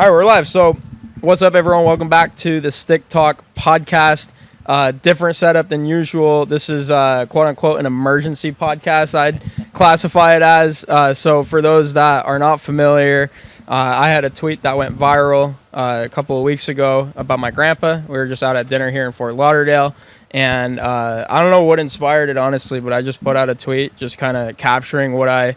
All right, we're live. So, what's up, everyone? Welcome back to the Stick Talk podcast. Different setup than usual. This is quote unquote an emergency podcast, I'd classify it as. So, for those that are not familiar, I had a tweet that went viral a couple of weeks ago about my grandpa. We were just out at dinner here in Fort Lauderdale. And I don't know what inspired it, honestly, but I just put out a tweet just kind of capturing what I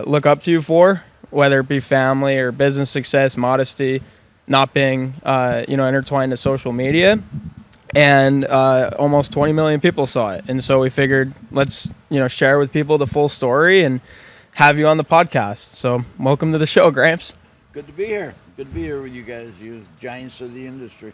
look up to you for, whether it be family or business success, modesty, not being, intertwined to social media. And almost 20 million people saw it. And so we figured let's, share with people the full story and have you on the podcast. So welcome to the show, Gramps. Good to be here. Good to be here with you guys, you giants of the industry.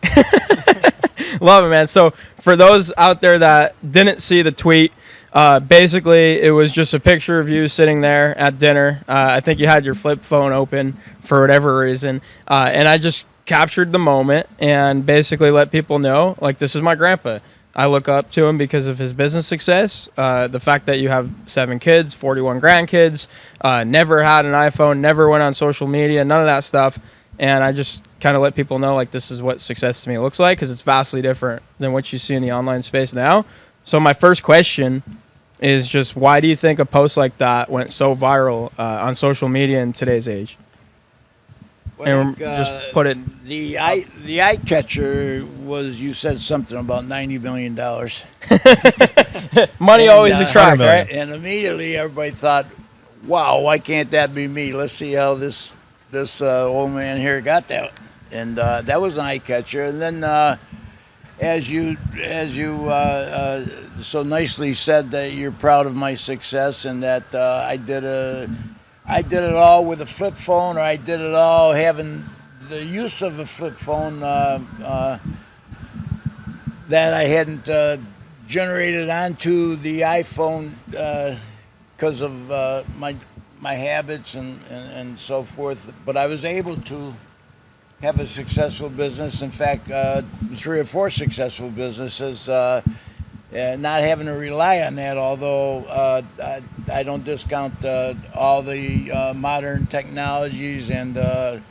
Love it, man. So for those out there that didn't see the tweet, basically it was just a picture of you sitting there at dinner. I think you had your flip phone open for whatever reason. And I just captured the moment and basically let people know, like, this is my grandpa. I look up to him because of his business success, the fact that you have 7 kids, 41 grandkids, never had an iPhone, never went on social media, none of that stuff. And I just kind of let people know, like, this is what success to me looks like, because it's vastly different than what you see in the online space now. So my first question is just, why do you think a post like that went so viral on social media in today's age? Well, And just put it. the eye catcher was, you said something about $90 million. Money And, always attracts, right? And immediately everybody thought, wow, why can't that be me? Let's see how this old man here got that. And that was an eye catcher. And then as you so nicely said, that you're proud of my success and that I did it all with a flip phone, or I did it all having the use of a flip phone that I hadn't generated onto the iPhone because of my habits and so forth. But I was able to have a successful business. In fact, 3 or 4 successful businesses. Not having to rely on that, although I don't discount all the modern technologies and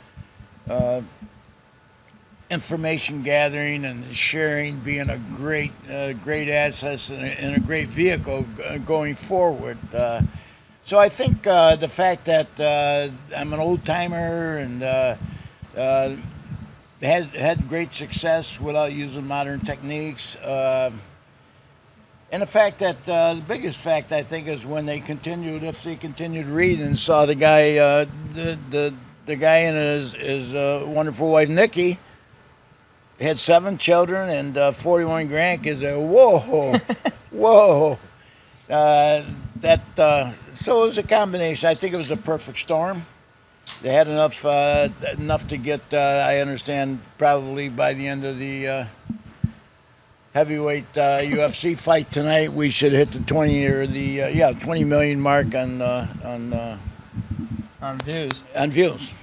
information gathering and sharing being a great asset and a great vehicle going forward. So I think the fact that I'm an old timer and had great success without using modern techniques. And the fact that the biggest fact, I think, is when if they continued reading and saw the guy, the guy and his wonderful wife Nikki had 7 children and 41 grandkids. Whoa. So it was a combination. I think it was a perfect storm. They had enough to get. I understand probably by the end of the heavyweight UFC fight tonight, we should hit the 20 million mark on views. On views.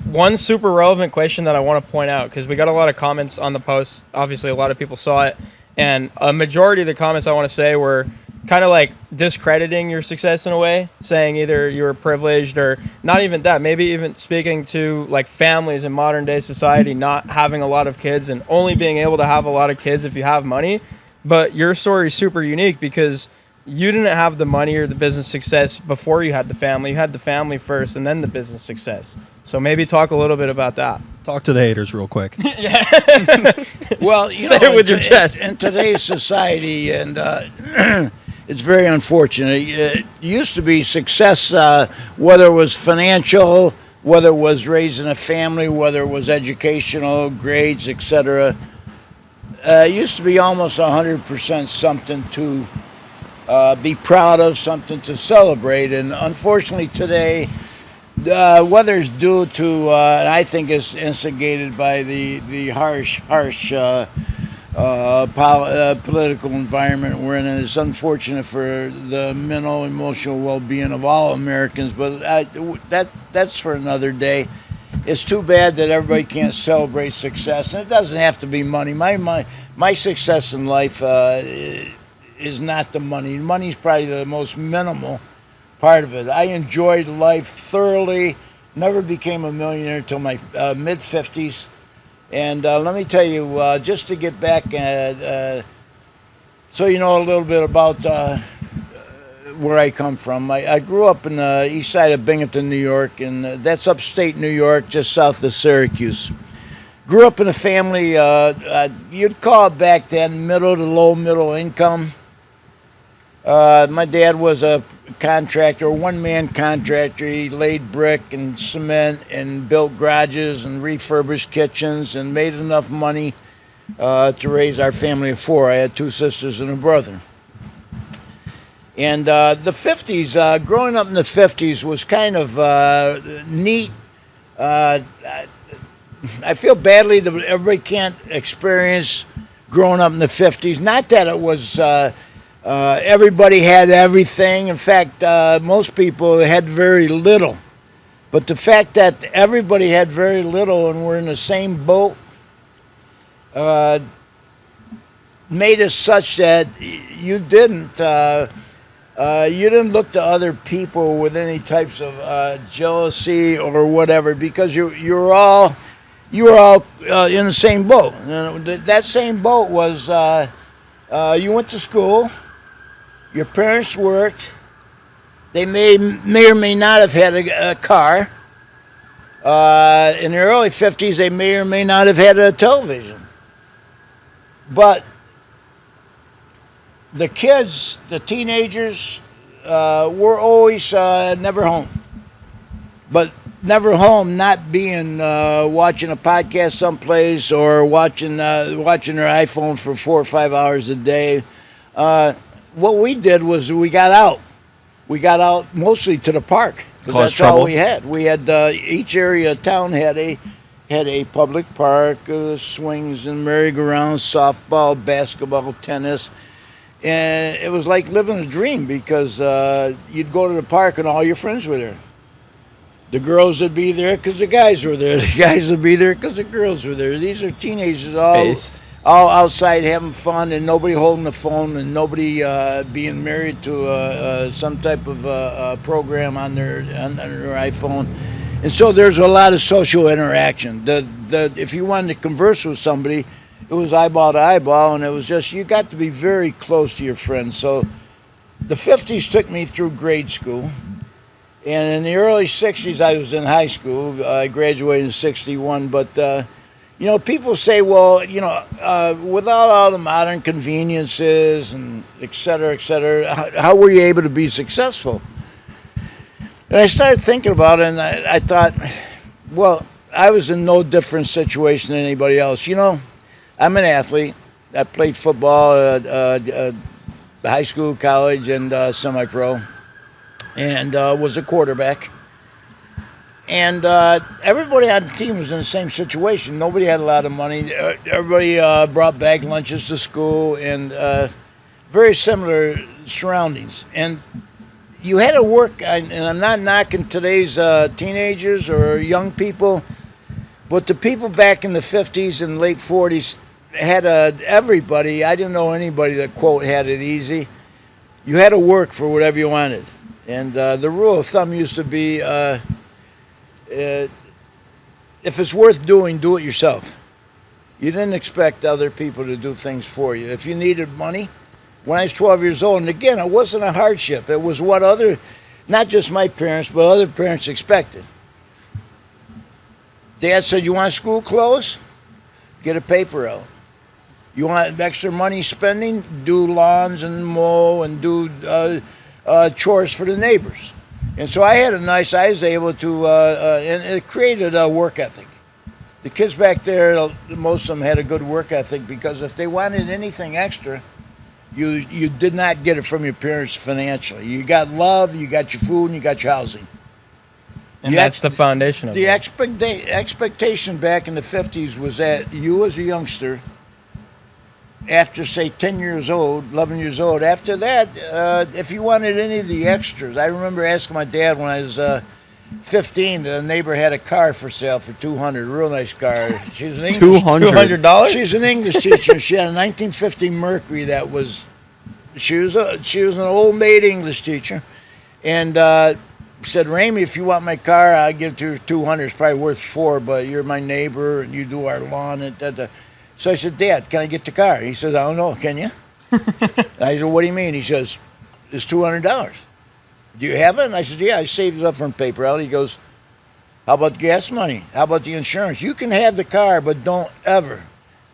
One super relevant question that I want to point out, because we got a lot of comments on the post. Obviously, a lot of people saw it, and a majority of the comments, I want to say, were kind of like discrediting your success in a way, saying either you were privileged or not even that, maybe even speaking to like families in modern day society not having a lot of kids and only being able to have a lot of kids if you have money. But your story is super unique because you didn't have the money or the business success before you had the family. You had the family first and then the business success. So maybe talk a little bit about that. Talk to the haters real quick. Yeah. Well, say it with your chest. In today's society, and it's very unfortunate. It used to be success, whether it was financial, whether it was raising a family, whether it was educational, grades, etc. It used to be almost 100% something to be proud of, something to celebrate. And unfortunately today, whether it's due to, and I think it's instigated by the harsh political environment we're in, and it's unfortunate for the mental, emotional well-being of all Americans. But that's for another day. It's too bad that everybody can't celebrate success, and it doesn't have to be money. My success in life is not the money. Money's probably the most minimal part of it. I enjoyed life thoroughly, Never became a millionaire until my mid-50s. And let me tell you, just to get back, so you know a little bit about where I come from. I grew up in the east side of Binghamton, New York, and that's upstate New York, just south of Syracuse. Grew up in a family, you'd call it back then middle to low middle income. My dad was a contractor, one-man contractor. He laid brick and cement and built garages and refurbished kitchens and made enough money to raise our family of four. I had two sisters and a brother. And the 50s, growing up in the 50s was kind of neat. I feel badly that everybody can't experience growing up in the 50s. Not that it was everybody had everything. In fact, most people had very little. But the fact that everybody had very little and we're in the same boat made us such that you didn't look to other people with any types of jealousy or whatever, because you were all in the same boat. That same boat was you went to school, your parents worked, they may or may not have had a car. In the early 50s, they may or may not have had a television. But the kids, the teenagers, were always never home. But never home, not being watching a podcast someplace or watching their iPhone for 4 or 5 hours a day. What we did was we got out. We got out mostly to the park, because that's trouble. all we had. We had each area of town had a public park, swings and merry-go-rounds, softball, basketball, tennis. And it was like living a dream, because you'd go to the park and all your friends were there. The girls would be there because the guys were there. The guys would be there because the girls were there. These are teenagers all outside having fun, and nobody holding the phone, and nobody being married to some type of program on their iPhone. And so there's a lot of social interaction. If you wanted to converse with somebody, it was eyeball to eyeball, and it was just, you got to be very close to your friends. So the 50s took me through grade school. And in the early 60s, I was in high school. I graduated in 61. But, people say, well, without all the modern conveniences and et cetera, how were you able to be successful? And I started thinking about it, and I thought, well, I was in no different situation than anybody else. I'm an athlete. I played football, high school, college, and semi-pro. And was a quarterback. And everybody on the team was in the same situation. Nobody had a lot of money. Everybody brought bag lunches to school, and very similar surroundings. And you had to work, and I'm not knocking today's teenagers or young people, but the people back in the 50s and late 40s had everybody. I didn't know anybody that, quote, had it easy. You had to work for whatever you wanted. And the rule of thumb used to be, if it's worth doing, do it yourself. You didn't expect other people to do things for you. If you needed money, when I was 12 years old, and again, it wasn't a hardship. It was what not just my parents, but other parents expected. Dad said, you want school clothes? Get a paper out. You want extra money spending? Do lawns and mow and do chores for the neighbors. And so I was able to, and it created a work ethic. The kids back there, most of them had a good work ethic, because if they wanted anything extra, you did not get it from your parents financially. You got love, you got your food, and you got your housing. And that's the foundation of it. The expectation back in the 50s was that you as a youngster, after, say, 10 years old, 11 years old, after that, if you wanted any of the extras, I remember asking my dad when I was 15, the neighbor had a car for sale for $200, a real nice car. She was an English $200? She's an English teacher. She had a 1950 Mercury that was, she was an old maid English teacher. And said, Ramey, if you want my car, I'll give it to you 200. It's probably worth 4, but you're my neighbor and you do our lawn. And So I said, Dad, can I get the car? He says, I don't know. Can you? And I said, what do you mean? He says, it's $200. Do you have it? And I said, yeah, I saved it up from paper out. He goes, how about the gas money? How about the insurance? You can have the car, but don't ever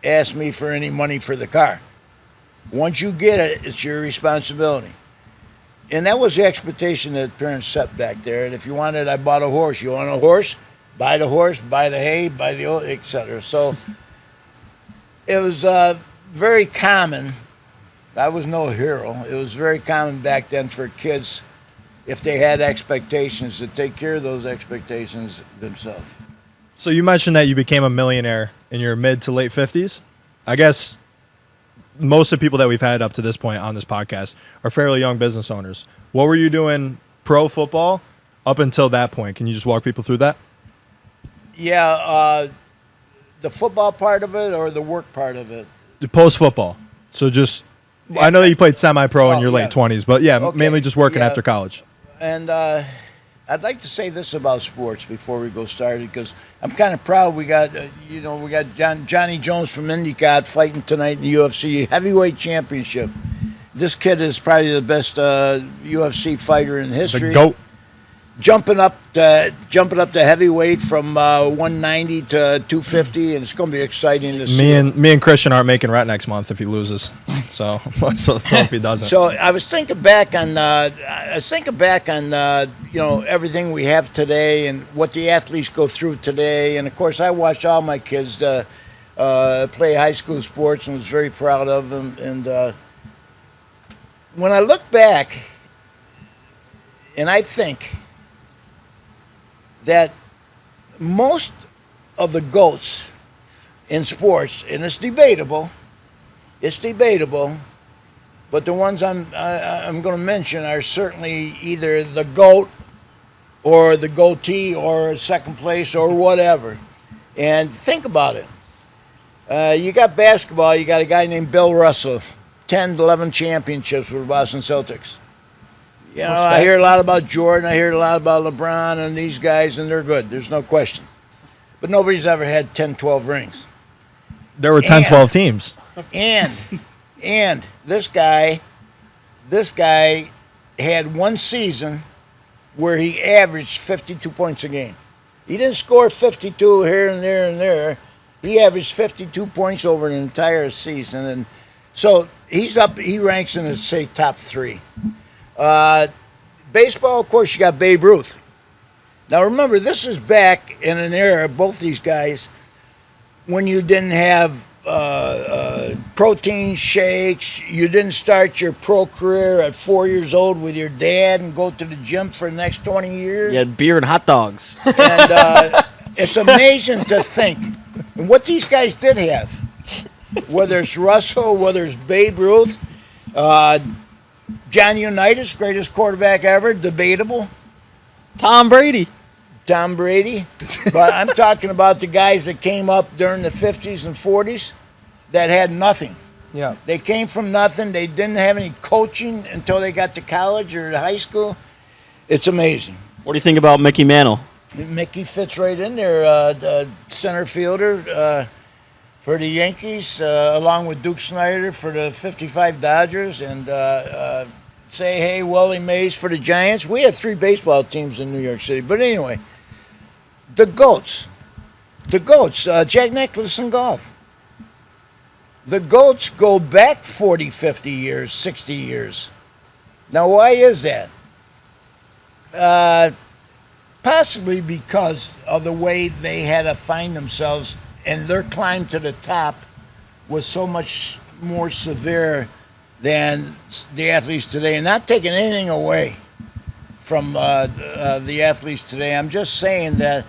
ask me for any money for the car. Once you get it, it's your responsibility. And that was the expectation that parents set back there. And if you wanted, I bought a horse. You want a horse? Buy the horse, buy the hay, buy the oil, etc. So it was very common. I was no hero. It was very common back then for kids, if they had expectations, to take care of those expectations themselves. So you mentioned that you became a millionaire in your mid to late 50s. I guess most of the people that we've had up to this point on this podcast are fairly young business owners. What were you doing pro football up until that point? Can you just walk people through that? Yeah, the football part of it or the work part of it? The post football. So just, I know that you played semi-pro in your late 20s, but yeah, Okay, mainly just working after college. And I'd like to say this about sports before we go started, because I'm kind of proud. We got, we got Johnny Jones from Endicott fighting tonight in the UFC heavyweight championship. This kid is probably the best UFC fighter in history. The GOAT. Jumping up to heavyweight from 190 to 250, and it's going to be exciting to see. Me and Christian aren't making rent next month if he loses. So let's hope he doesn't. So I was thinking back on everything we have today and what the athletes go through today. And of course, I watched all my kids play high school sports and was very proud of them. And when I look back, and I think that most of the GOATs in sports, and it's debatable, but the ones I'm going to mention are certainly either the GOAT or the goatee or second place or whatever. And think about it. You got basketball, you got a guy named Bill Russell, 10, 11 championships with the Boston Celtics. You know, I hear a lot about Jordan, I hear a lot about LeBron and these guys, and they're good. There's no question. But nobody's ever had 10, 12 rings. There were 10, 12 teams. And this guy had one season where he averaged 52 points a game. He didn't score 52 here and there and there. He averaged 52 points over an entire season. And so he ranks in the, say, top 3. Baseball, of course, you got Babe Ruth. Now, remember, this is back in an era, both these guys, when you didn't have protein shakes. You didn't start your pro career at 4 years old with your dad and go to the gym for the next 20 years. You had beer and hot dogs. And it's amazing to think. And what these guys did have, whether it's Russell, whether it's Babe Ruth, John Unitas, greatest quarterback ever, debatable. Tom Brady. But I'm talking about the guys that came up during the 50s and 40s that had nothing. Yeah. They came from nothing. They didn't have any coaching until they got to college or to high school. It's amazing. What do you think about Mickey Mantle? Mickey fits right in there, the center fielder for the Yankees, along with Duke Snider for the 55 Dodgers, and say, hey, Willie Mays for the Giants. We had 3 baseball teams in New York City. But anyway, the GOATs, Jack Nicklaus in golf. The GOATs go back 40, 50 years, 60 years. Now, why is that? Possibly because of the way they had to find themselves, and their climb to the top was so much more severe than the athletes today. And not taking anything away from the athletes today. I'm just saying that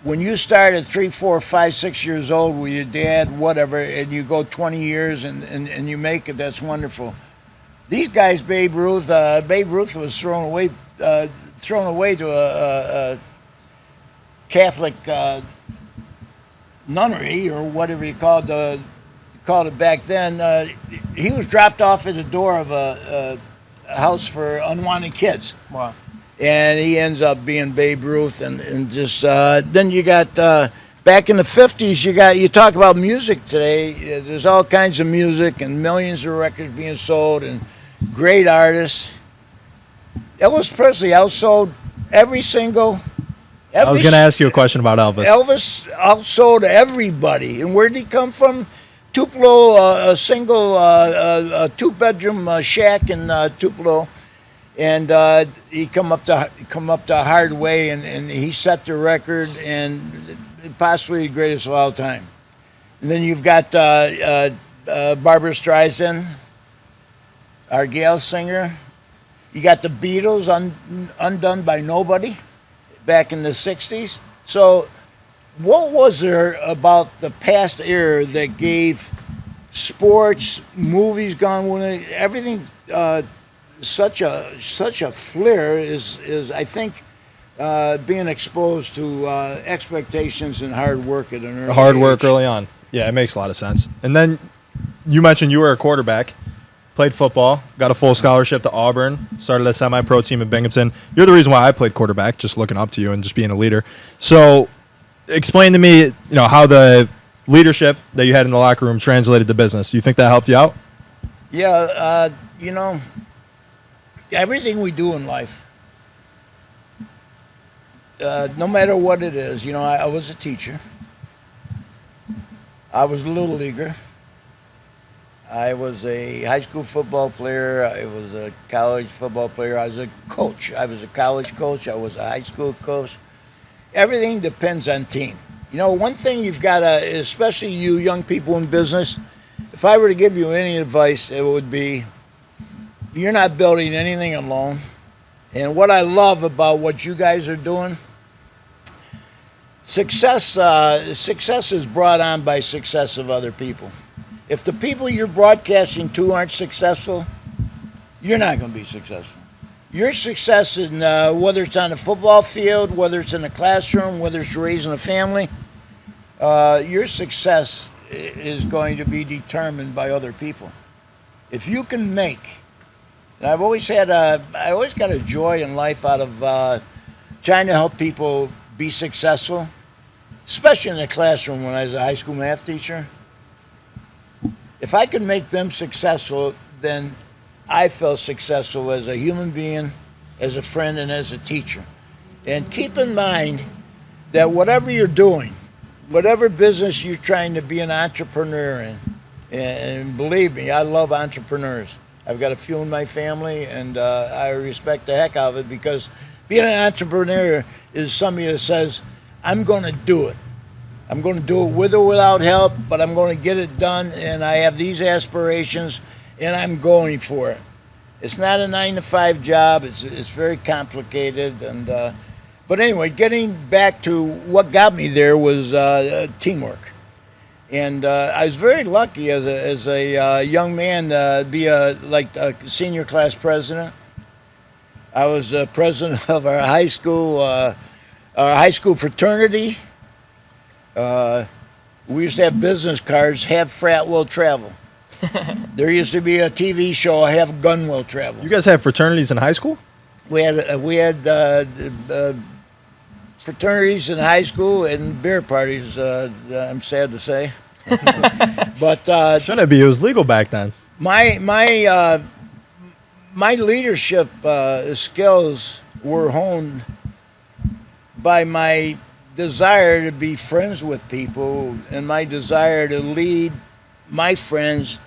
when you start at 3, 4, 5, 6 years old with your dad, whatever, and you go 20 years and you make it, that's wonderful. These guys, Babe Ruth was thrown away to a Catholic nunnery or whatever you called it back then. He was dropped off at the door of a house for unwanted kids. Wow. and he ends up being Babe Ruth, and just then you got back in the 50s. You talk about music today. There's all kinds of music and millions of records being sold and great artists. Elvis Presley outsold every single. I was going to ask you a question about Elvis. Elvis outsold everybody, and where did he come from? Tupelo, a single, a two-bedroom shack in Tupelo. And he come up the hard way, and he set the record, and possibly the greatest of all time. And then you've got Barbra Streisand, our Gale singer. You got the Beatles, Undone by Nobody, back in the 60s. So what was there about the past era that gave sports, movies, Gone with It, everything such a flair is I think being exposed to expectations and hard work at an early age. Early on. Yeah, it makes a lot of sense. And then you mentioned you were a quarterback, played football, got a full scholarship to Auburn, started a semi-pro team in Binghamton. You're the reason why I played quarterback, just looking up to you and just being a leader. So explain to me, how the leadership that you had in the locker room translated to business. Do you think that helped you out? Yeah, everything we do in life, no matter what it is, I was a teacher. I was a little leaguer. I was a high school football player. I was a college football player. I was a coach. I was a college coach. I was a high school coach. Everything depends on team. One thing you've got to, especially you young people in business, if I were to give you any advice, it would be, you're not building anything alone. And what I love about what you guys are doing, success is brought on by success of other people. If the people you're broadcasting to aren't successful, you're not going to be successful. Your success in whether it's on the football field, whether it's in the classroom, whether it's raising a family, your success is going to be determined by other people. If you can make, and I always got a joy in life out of trying to help people be successful, especially in the classroom when I was a high school math teacher. If I could make them successful, then I felt successful as a human being, as a friend, and as a teacher. And keep in mind that whatever you're doing, whatever business you're trying to be an entrepreneur in, and believe me, I love entrepreneurs. I've got a few in my family, and I respect the heck out of it, because being an entrepreneur is somebody that says, I'm going to do it. I'm going to do it with or without help, but I'm going to get it done, and I have these aspirations, and I'm going for it. It's not a 9-to-5 job. It's very complicated, and but anyway, getting back to what got me there was teamwork, and I was very lucky as a young man to be a senior class president. I was president of our high school fraternity. We used to have business cards, have frat will travel. There used to be a TV show, have gun will travel. You guys had fraternities in high school? We had fraternities in high school and beer parties, I'm sad to say. But shouldn't it be? It was legal back then. My leadership skills were honed by my desire to be friends with people and my desire to lead my friends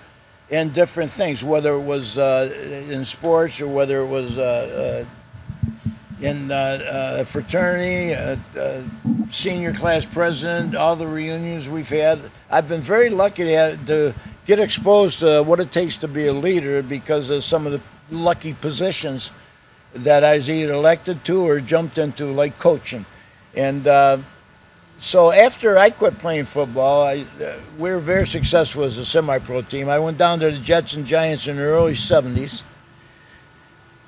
in different things, whether it was in sports or whether it was in a fraternity, senior class president, all the reunions we've had. I've been very lucky to get exposed to what it takes to be a leader because of some of the lucky positions that I was either elected to or jumped into, like coaching. And so after I quit playing football, we were very successful as a semi-pro team. I went down to the Jets and Giants in the early 70s.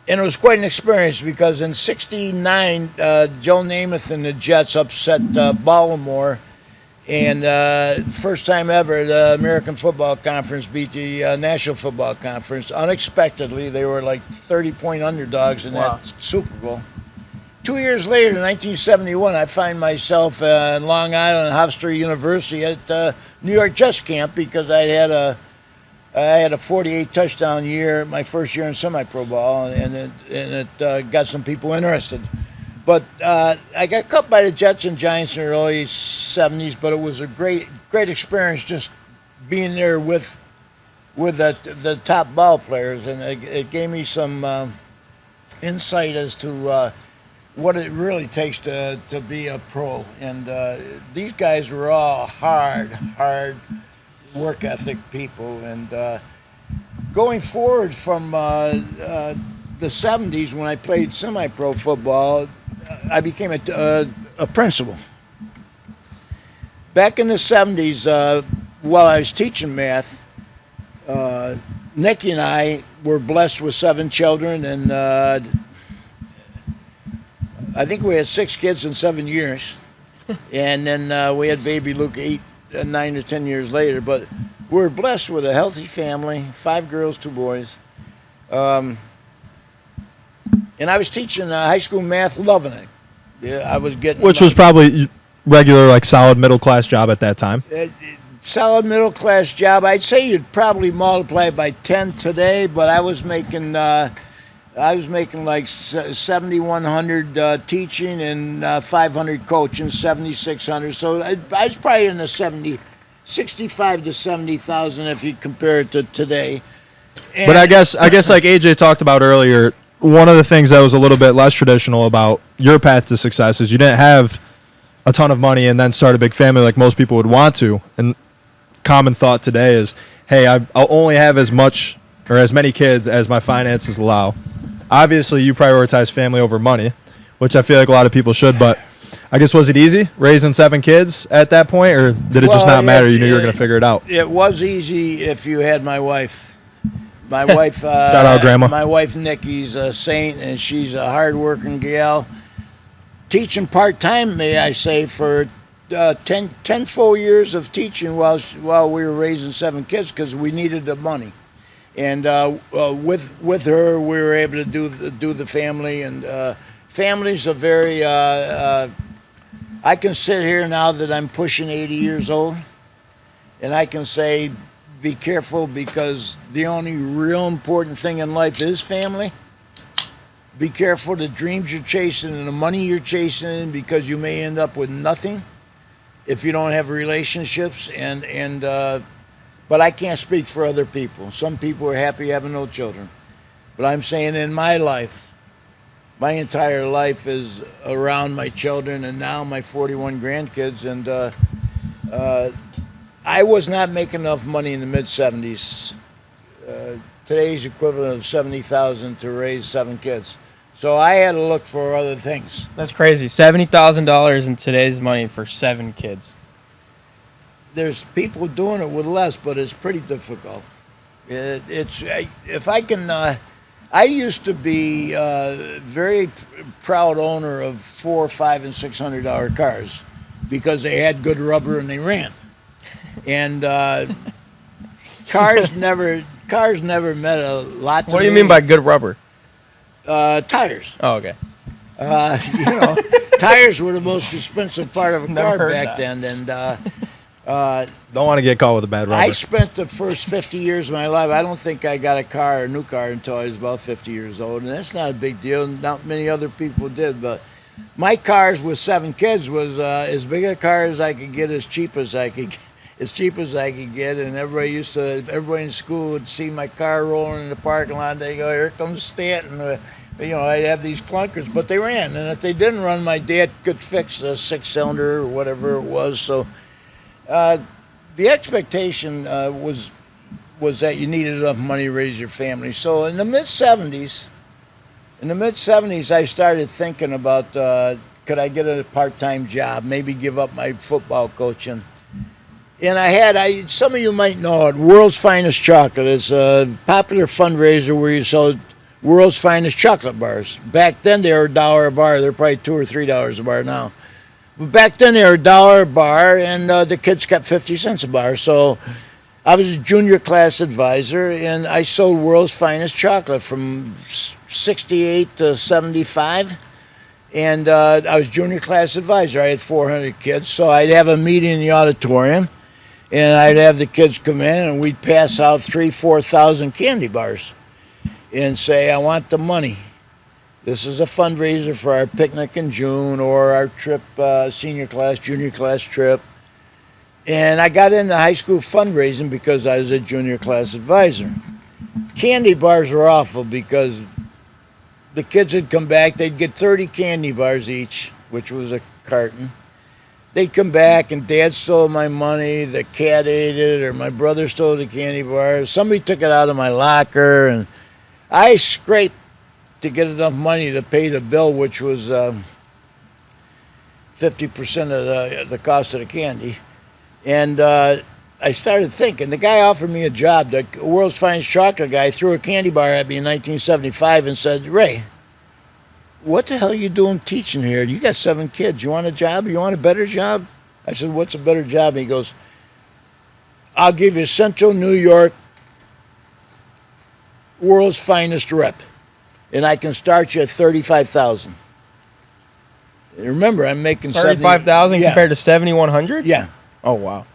And it was quite an experience because in '69, Joe Namath and the Jets upset Baltimore. And first time ever, the American Football Conference beat the National Football Conference. Unexpectedly, they were like 30-point underdogs in that Super Bowl. 2 years later, in 1971, I find myself in Long Island, Hofstra University at New York Jets camp because I had a 48 touchdown year, my first year in semi-pro ball, and it got some people interested. But I got cut by the Jets and Giants in the early 70s, but it was a great experience just being there with the top ball players, and it gave me some insight as to what it really takes to be a pro. And these guys were all hard work ethic people. And going forward from the 70s, when I played semi-pro football, I became a principal. Back in the 70s, while I was teaching math, Nicky and I were blessed with 7 children, and I think we had 6 kids in 7 years, and then we had baby Luke 9 or 10 years later. But we were blessed with a healthy family, 5 girls, 2 boys. And I was teaching high school math, loving it. Yeah, I was getting, which was probably regular, like solid middle class job at that time. Solid middle class job. I'd say you'd probably multiply it by 10 today, but I was making like 7,100 teaching and 500 coaching, 7,600. So I was probably in the 65 to 70,000 if you compare it to today. And but I guess like AJ talked about earlier, one of the things that was a little bit less traditional about your path to success is you didn't have a ton of money and then start a big family like most people would want to. And common thought today is, hey, I'll only have as much or as many kids as my finances allow. Obviously, you prioritize family over money, which I feel like a lot of people should. But I guess, was it easy raising 7 kids at that point, or did it just not matter? You knew you were going to figure it out. It was easy if you had my wife. My wife, shout out, Grandma. My wife Nikki's a saint, and she's a hard-working gal. Teaching part-time, may I say, for 10 full years of teaching while we were raising 7 kids because we needed the money. And with her, we were able to do the family. And family's a very. I can sit here now that I'm pushing 80 years old, and I can say, be careful because the only real important thing in life is family. Be careful the dreams you're chasing and the money you're chasing because you may end up with nothing if you don't have relationships. But I can't speak for other people. Some people are happy having no children. But I'm saying in my life, my entire life is around my children and now my 41 grandkids. And I was not making enough money in the mid-'70s. Today's equivalent of $70,000 to raise 7 kids. So I had to look for other things. That's crazy. $70,000 in today's money for 7 kids. There's people doing it with less, but it's pretty difficult. I used to be a very proud owner of $400, $500, and $600 cars because they had good rubber and they ran. And cars never meant a lot to me. What do you mean by good rubber? Tires. Oh, okay. Tires were the most expensive part of a Never car heard back that. then. And Don't want to get caught with a bad rubber. I spent the first 50 years of my life, I don't think I got a new car, until I was about 50 years old. And that's not a big deal. Not many other people did. But my cars with 7 kids was as big a car as I could get, as cheap as I could get. And everybody in school would see my car rolling in the parking lot. They go, here comes Stanton. I'd have these clunkers, but they ran. And if they didn't run, my dad could fix a 6-cylinder or whatever it was. So the expectation was that you needed enough money to raise your family. So in the mid-'70s, I started thinking about could I get a part-time job, maybe give up my football coaching. And some of you might know it, World's Finest Chocolate is a popular fundraiser where you sell World's Finest chocolate bars. Back then they were $1 a bar. They're probably $2 or $3 a bar now. But back then they were $1 a bar, and the kids got 50 cents a bar. So I was a junior class advisor, and I sold World's Finest Chocolate from 68 to 75. And I was junior class advisor. I had 400 kids, so I'd have a meeting in the auditorium, and I'd have the kids come in, and we'd pass out 4,000 candy bars and say, I want the money. This is a fundraiser for our picnic in June or our trip, senior class, junior class trip. And I got into high school fundraising because I was a junior class advisor. Candy bars were awful because the kids would come back, they'd get 30 candy bars each, which was a carton. They'd come back and Dad stole my money, the cat ate it, or my brother stole the candy bars. Somebody took it out of my locker, and I scraped to get enough money to pay the bill, which was 50% of the cost of the candy. And I started thinking, the guy offered me a job, the world's finest chocolate guy threw a candy bar at me in 1975 and said, Ray, what the hell are you doing teaching here? You got 7 kids. You want a job? You want a better job? I said, what's a better job? And he goes, I'll give you Central New York world's finest rep, and I can start you at $35,000. Remember, I'm making $35,000 compared to $7,100. Yeah. Oh wow.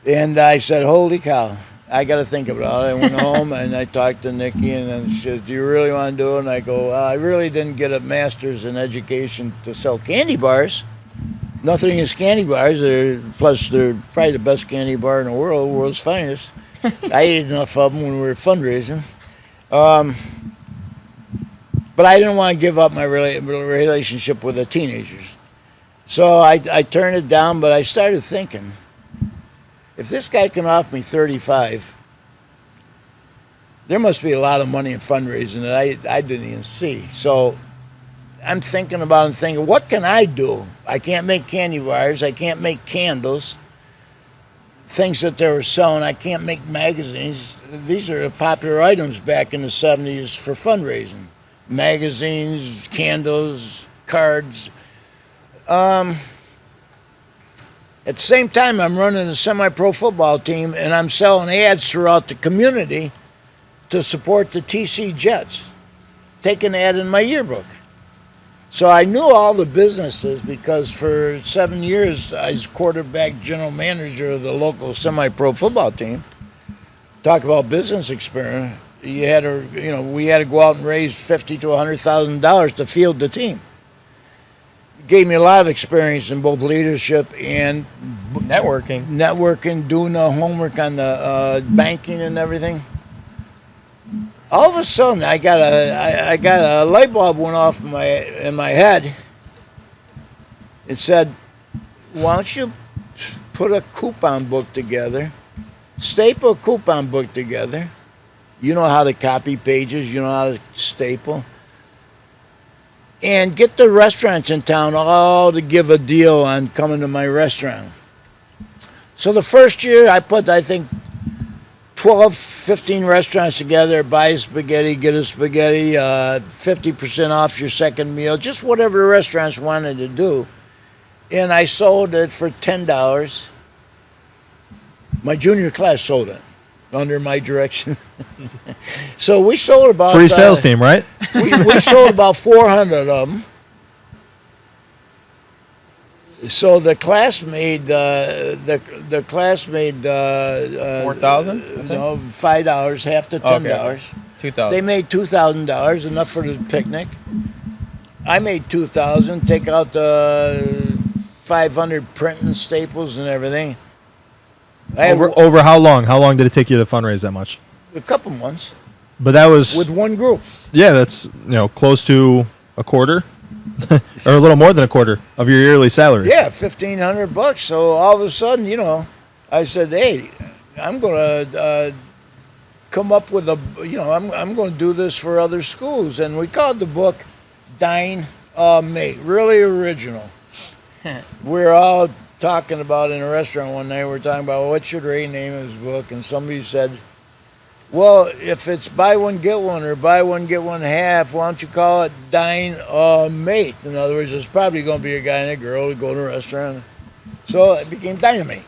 And I said, holy cow, I got to think about it. I went home and I talked to Nikki, and then she says, do you really want to do it? And I go, I really didn't get a master's in education to sell candy bars. Nothing against candy bars. Plus, they're probably the best candy bar in the world, world's finest. I ate enough of them when we were fundraising. But I didn't want to give up my relationship with the teenagers. So I turned it down, but I started thinking, if this guy can offer me 35, there must be a lot of money in fundraising that I didn't even see. So I'm thinking about it and thinking, what can I do? I can't make candy bars. I can't make candles, things that they were selling. I can't make magazines. These are the popular items back in the 70s for fundraising. Magazines, candles, cards. At the same time, I'm running a semi-pro football team, and I'm selling ads throughout the community to support the TC Jets. Take an ad in my yearbook. So I knew all the businesses because for 7 years, I was quarterback general manager of the local semi-pro football team. Talk about business experience. We had to go out and raise $50,000 to $100,000 to field the team. Gave me a lot of experience in both leadership and networking, doing the homework on the banking and everything. All of a sudden, I got a light bulb went off in my head. It said, "Why don't you put a coupon book together, staple a coupon book together? You know how to copy pages. You know how to staple." And get the restaurants in town all to give a deal on coming to my restaurant. So the first year I put, I think, 12, 15 restaurants together, buy a spaghetti, get a spaghetti, 50% off your second meal, just whatever the restaurants wanted to do. And I sold it for $10. My junior class sold it under my direction. So we sold about... Free sales team, right? we sold about 400 of them. So the class made $4,000. No, $5, half to $10. Okay. $2,000. They made $2,000, enough for the picnic. I made $2,000. Take out the 500 printing staples and everything. Over how long? How long did it take you to fundraise that much? A couple months. But that was with one group. Yeah, that's close to a quarter, or a little more than a quarter of your yearly salary. Yeah, $1,500. So all of a sudden, I said, "Hey, I'm gonna come up with I'm going to do this for other schools," and we called the book "Dine Mate." Really original. We're all talking about in a restaurant one night. We're talking about what should Ray name his book, and somebody said, "Well, if it's buy one get one or buy one get one half, why don't you call it Dine Mate?" In other words, it's probably going to be a guy and a girl who go to a restaurant. So it became Dynamite,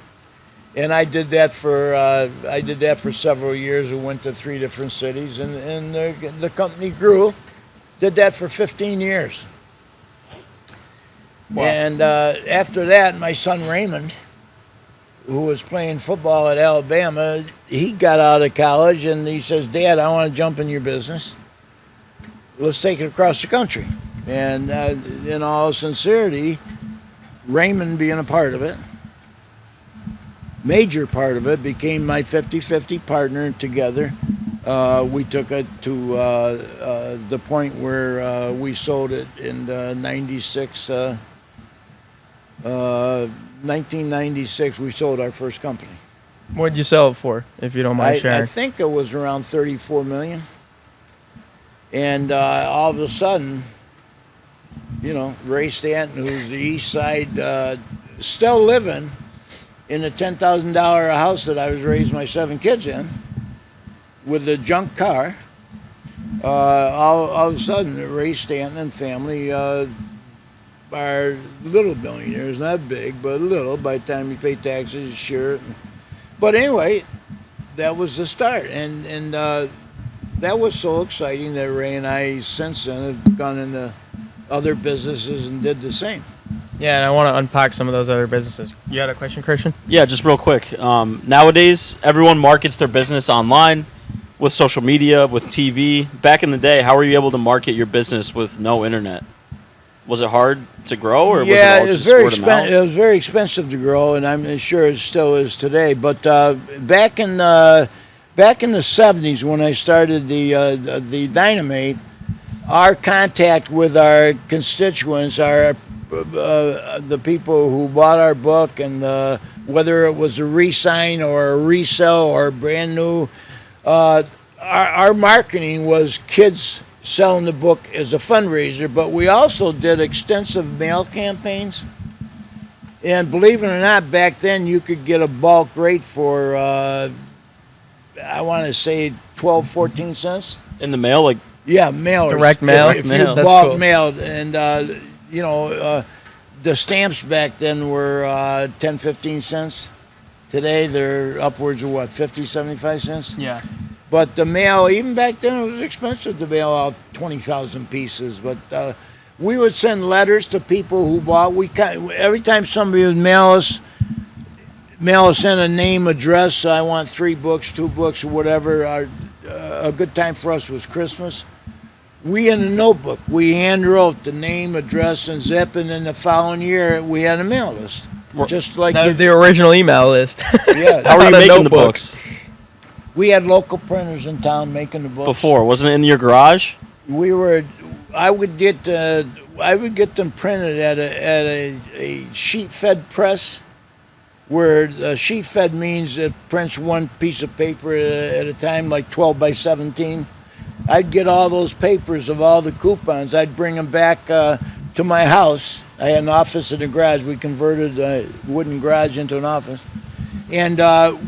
and I did that for several years. We went to 3 different cities, and the company grew. Did that for 15 years. Wow. And after that, my son Raymond, who was playing football at Alabama, he got out of college and he says, "Dad, I want to jump in your business. Let's take it across the country." And in all sincerity, Raymond being a part of it, major part of it, became my 50-50 partner together. We took it to the point where we sold it in 1996, we sold our first company. What did you sell it for, if you don't mind sharing? I think it was around $34 million. And all of a sudden, Ray Stanton, who's the East Side, still living in a $10,000 house that I was raising my 7 kids in, with a junk car. All of a sudden, Ray Stanton and family are little billionaires, not big, but little. By the time you pay taxes, sure. But anyway, that was the start, and that was so exciting that Ray and I since then have gone into other businesses and did the same. Yeah, and I want to unpack some of those other businesses. You had a question, Christian? Yeah, just real quick. Nowadays, everyone markets their business online, with social media, with TV. Back in the day, how were you able to market your business with no internet? Was it hard to grow, or was it all just word of mouth? It was very expensive to grow, and I'm sure it still is today. But back in the 70s, when I started the Dynamite, our contact with our constituents, the people who bought our book, and whether it was a re-sign or a resell or brand new, our marketing was kids selling the book as a fundraiser, but we also did extensive mail campaigns. And believe it or not, back then you could get a bulk rate for, I want to say 12, 14 cents. In the mail, like? Yeah, mail. Direct mail? If Mail. you That's bulk cool. mailed. And, the stamps back then were 10, 15 cents. Today they're upwards of what, 50, 75 cents? Yeah. But the mail, even back then, it was expensive to mail out 20,000 pieces. But we would send letters to people who bought. Every time somebody would mail us in a name, address. I want 3 books, 2 books, or whatever. A good time for us was Christmas. We in a notebook, we hand wrote the name, address, and zip, and then the following year we had a mail list. Just like That was the original email list. yeah. How were you Not a making the notebook. books? We had local printers in town making the books. Before? Wasn't it in your garage? I would get them printed at a sheet fed press, where a sheet fed means it prints one piece of paper at a time, like 12 by 17. I'd get all those papers of all the coupons. I'd bring them back to my house. I had an office in the garage. We converted a wooden garage into an office. And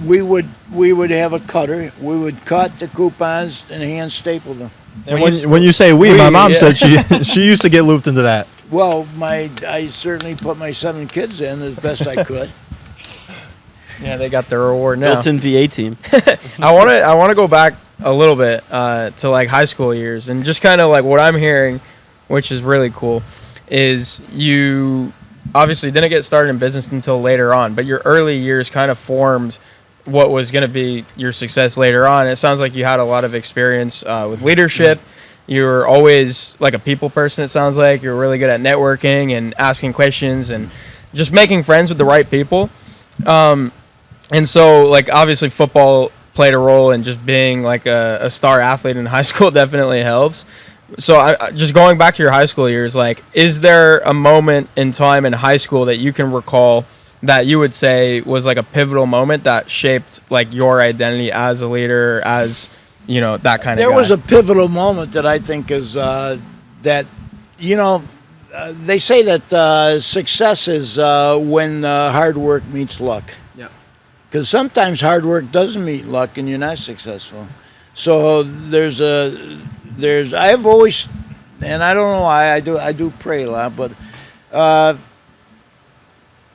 we would have a cutter. We would cut the coupons and hand staple them. And when you say we, my mom said she used to get looped into that. Well, I certainly put my 7 kids in as best I could. Yeah, they got their reward now. Built-in VA team. I want to go back a little bit to like high school years, and just kind of like what I'm hearing, which is really cool, is you obviously didn't get started in business until later on, but your early years kind of formed what was going to be your success later on. It sounds like you had a lot of experience with leadership. You were always like a people person, it sounds like. You're really good at networking and asking questions and just making friends with the right people. And so, like, obviously football played a role in just being like a star athlete in high school definitely helps. So just going back to your high school years, like, is there a moment in time in high school that you can recall that you would say was like a pivotal moment that shaped like your identity as a leader, as, that kind of There guy? was a pivotal moment that I think is that, they say that success is when hard work meets luck. Yeah. Because sometimes hard work doesn't meet luck and you're not successful. So I've always, and I don't know why, I do pray a lot, but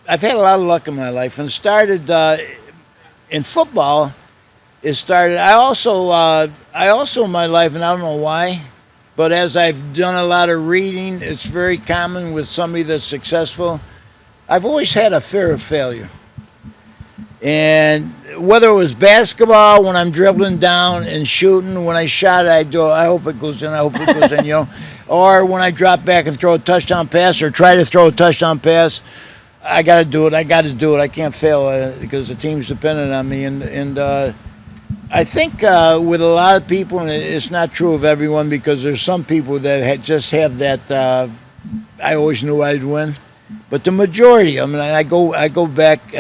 I've had a lot of luck in my life, and started in football. I also in my life, and I don't know why, But as I've done a lot of reading, it's very common with somebody that's successful. I've always had a fear of failure. And whether it was basketball, when I'm dribbling down and shooting, when I shot, I hope it goes in, I hope it goes in, Or when I drop back and throw a touchdown pass or try to throw a touchdown pass, I got to do it. I can't fail because the team's dependent on me. And I think with a lot of people, and it's not true of everyone, because there's some people that just have that. I always knew I'd win, but the majority. I mean, I go back.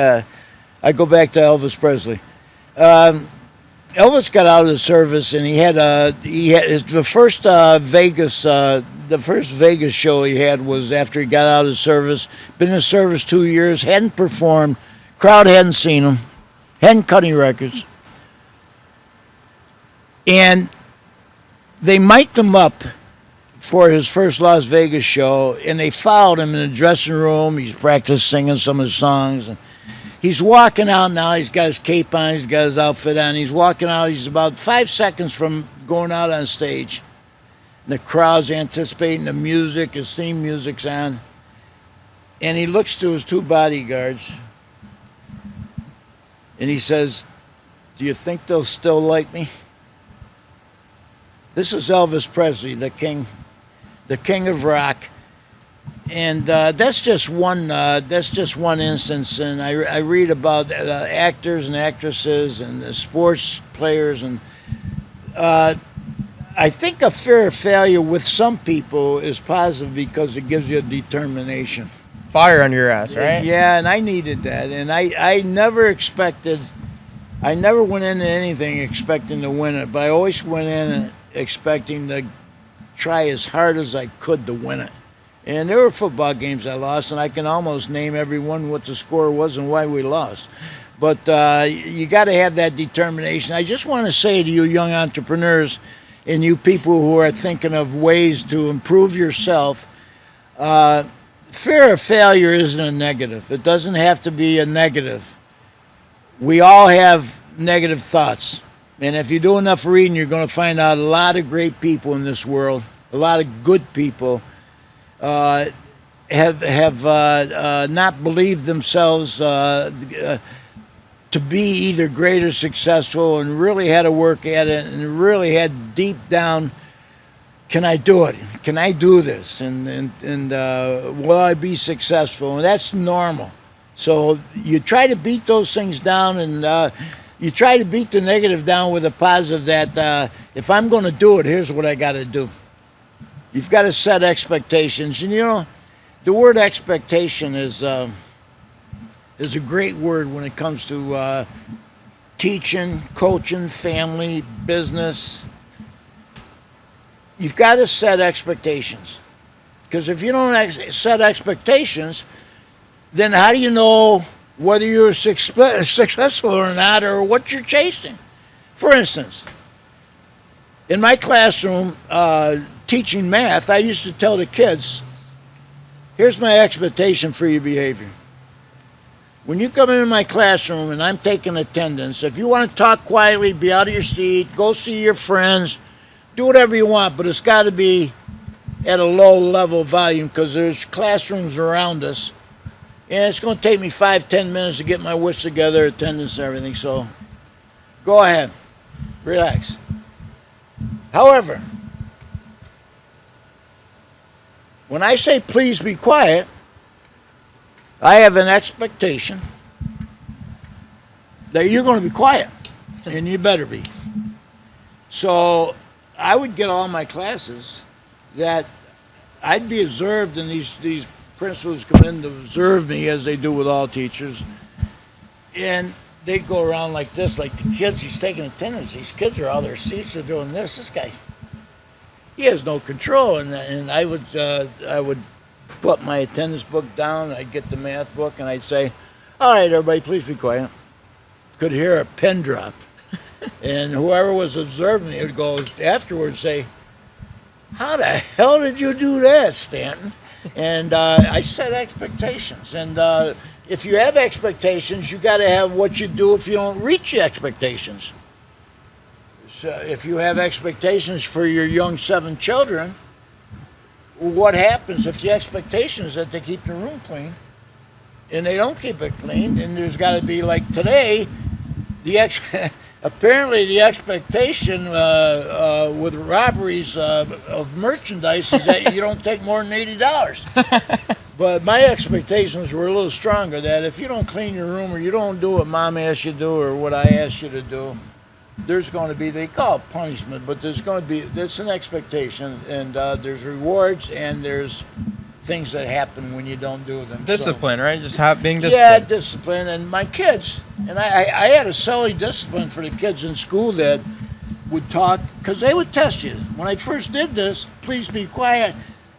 I go back to Elvis Presley. Elvis got out of the service, and he had the first Vegas show he had was after he got out of the service. Been in the service 2 years, hadn't performed, crowd hadn't seen him, hadn't cut any records. And they mic'd him up for his first Las Vegas show, and they followed him in the dressing room. He's practiced singing some of his songs. And he's walking out now. He's got his cape on. He's got his outfit on. He's walking out. He's about 5 seconds from going out on stage. And the crowd's anticipating the music. His theme music's on. And he looks to his 2 bodyguards, and he says, "Do you think they'll still like me?" This is Elvis Presley, the king of rock, and that's just one instance. And I read about actors and actresses and sports players, and I think a fear of failure with some people is positive because it gives you a determination. Fire under your ass, right? Yeah, and I needed that, and I never went into anything expecting to win it, but I always went in expecting to try as hard as I could to win it. And there were football games I lost, and I can almost name every one what the score was and why we lost. But you got to have that determination. I just want to say to you young entrepreneurs and you people who are thinking of ways to improve yourself, fear of failure isn't a negative. It doesn't have to be a negative. We all have negative thoughts. And if you do enough reading, you're going to find out a lot of great people in this world, a lot of good people have not believed themselves to be either great or successful, and really had to work at it, and really had deep down, can I do it? Can I do this? And will I be successful? And that's normal. So you try to beat those things down, and you try to beat the negative down with a positive that if I'm going to do it, here's what I got to do. You've got to set expectations. And the word expectation is a great word when it comes to teaching, coaching, family, business. You've got to set expectations. Because if you don't set expectations, then how do you know whether you're successful or not, or what you're chasing? For instance, in my classroom, teaching math, I used to tell the kids, here's my expectation for your behavior. When you come into my classroom and I'm taking attendance, if you want to talk quietly, be out of your seat, go see your friends, do whatever you want, but it's got to be at a low level volume because there's classrooms around us. And it's going to take me 5-10 minutes to get my wits together, attendance and everything. So go ahead. Relax. However, when I say please be quiet, I have an expectation that you're going to be quiet. And you better be. So I would get all my classes that I'd be observed, and these principals come in to observe me as they do with all teachers, and they'd go around like this, like the kids, he's taking attendance, these kids are out of their seats, they're doing this guy, he has no control. And I would put my attendance book down, I'd get the math book, and I'd say, all right, everybody, please be quiet. Could hear a pin drop. And whoever was observing me would go afterwards say, how the hell did you do that, Stanton? And I set expectations. And if you have expectations, you got to have what you do if you don't reach your expectations. So if you have expectations for your young 7 children, what happens if the expectation is that they keep the room clean and they don't keep it clean? And there's got to be, like today, apparently the expectation with robberies of merchandise is that you don't take more than $80. But my expectations were a little stronger, that if you don't clean your room or you don't do what Mom asked you to do or what I asked you to do, there's going to be, they call it punishment, but there's an expectation, and there's rewards, and there's things that happen when you don't do them. Discipline, right? Just being disciplined. Yeah, discipline. And my kids, and I had a silly discipline for the kids in school that would talk, because they would test you. When I first did this, please be quiet.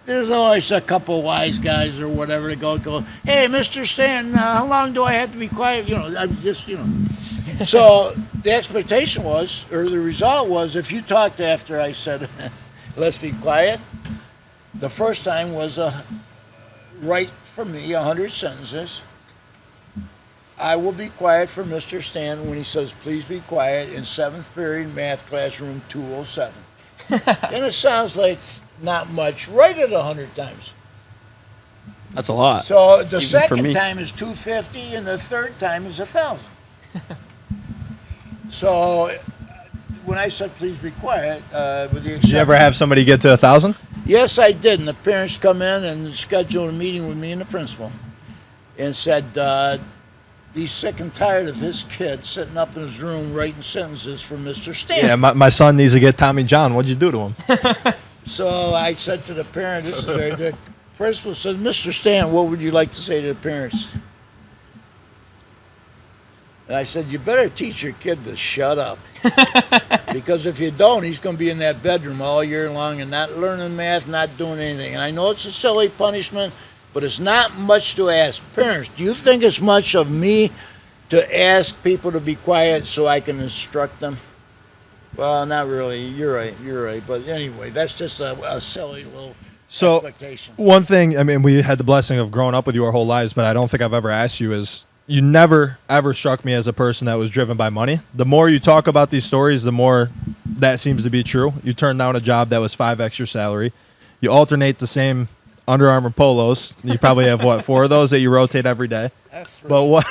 There's always a couple wise guys or whatever that go, hey, Mr. Stanton, how long do I have to be quiet? I'm just. So the expectation was, or the result was, if you talked after I said, let's be quiet, the first time was write for me 100 sentences. I will be quiet for Mr. Stanton when he says, please be quiet, in 7th period math class, room 207. And it sounds like not much. Write it 100 times. That's a lot. So the Even for second me. time is 250, and the third time is 1,000. So when I said please be quiet, with the exception, Did you ever have somebody get to 1,000? yes, I did. And the parents come in and schedule a meeting with me and the principal, and said he's sick and tired of his kid sitting up in his room writing sentences for Mr. Stanton. Yeah, my son needs to get Tommy John. What'd you do to him? So I said to the parent, this is very good. Principal said, Mr. Stanton, what would you like to say to the parents? And I said, you better teach your kid to shut up. Because if you don't, he's going to be in that bedroom all year long and not learning math, not doing anything. And I know it's a silly punishment, but it's not much to ask. Parents, do you think it's much of me to ask people to be quiet so I can instruct them? Well, not really. You're right. But anyway, that's just a silly little expectation. One thing, I mean, we had the blessing of growing up with you our whole lives, but I don't think I've ever asked you is, you never, ever struck me as a person that was driven by money. The more you talk about these stories, the more that seems to be true. You turned down a job that was 5x your salary. You alternate the same Under Armour polos. You probably have, 4 of those that you rotate every day? That's right. But what?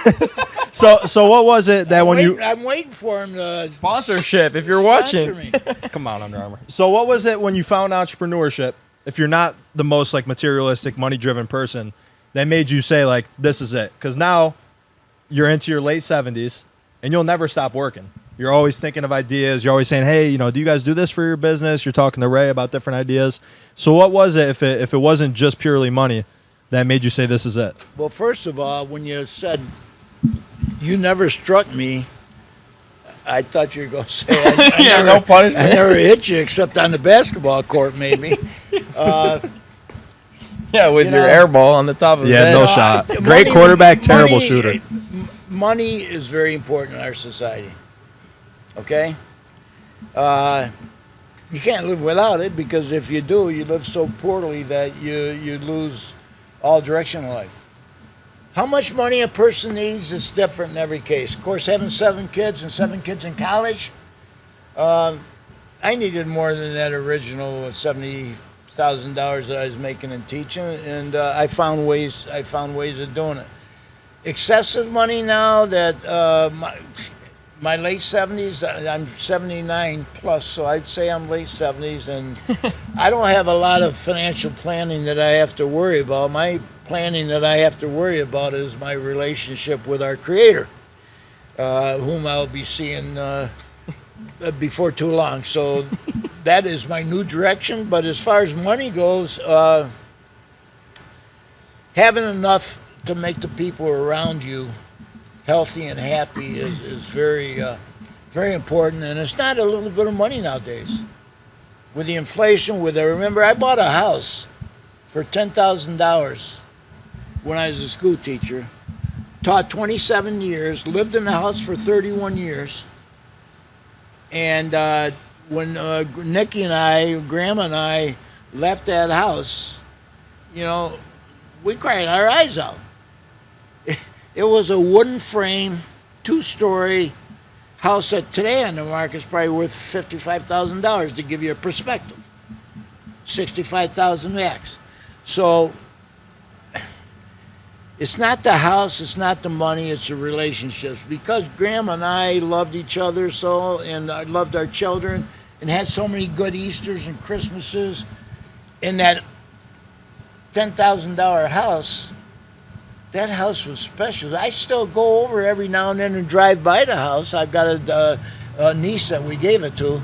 So what was it that I'm waiting for him to Sponsorship, if you're sponsor watching. me. Come on, Under Armour. So what was it when you found entrepreneurship, if you're not the most materialistic, money-driven person, that made you say, this is it? Because now you're into your late 70s, and you'll never stop working. You're always thinking of ideas. You're always saying, hey, do you guys do this for your business? You're talking to Ray about different ideas. So what was it, if it wasn't just purely money, that made you say this is it? Well, first of all, when you said you never struck me, I thought you were going to say I No punishment. I never hit you except on the basketball court, maybe. Yeah, with You your know- air ball on the top of Yeah, the no head. shot. Money- Great quarterback, terrible money- shooter. Money is very important in our society. Okay? You can't live without it, because if you do, you live so poorly that you lose all direction in life. How much money a person needs is different in every case. Of course, having 7 kids and 7 kids in college, I needed more than that original $70,000 that I was making and teaching, and I found ways of doing it. Excessive money now that my late 70s, I'm 79 plus, so I'd say I'm late 70s, and I don't have a lot of financial planning that I have to worry about. My planning that I have to worry about is my relationship with our Creator, whom I'll be seeing before too long. So that is my new direction. But as far as money goes, having enough to make the people around you healthy and happy is very, very important. And it's not a little bit of money nowadays. With the inflation, remember, I bought a house for $10,000 when I was a school teacher, taught 27 years, lived in the house for 31 years. And when Nikki and I, Grandma and I, left that house, we cried our eyes out. It was a wooden frame, 2-story house that today on the market is probably worth $55,000 to give you a perspective. 65,000 max. So it's not the house, it's not the money, it's the relationships. Because Grandma and I loved each other so, and I loved our children, and had so many good Easters and Christmases, in that $10,000 house, that house was special. I still go over every now and then and drive by the house. I've got a niece that we gave it to,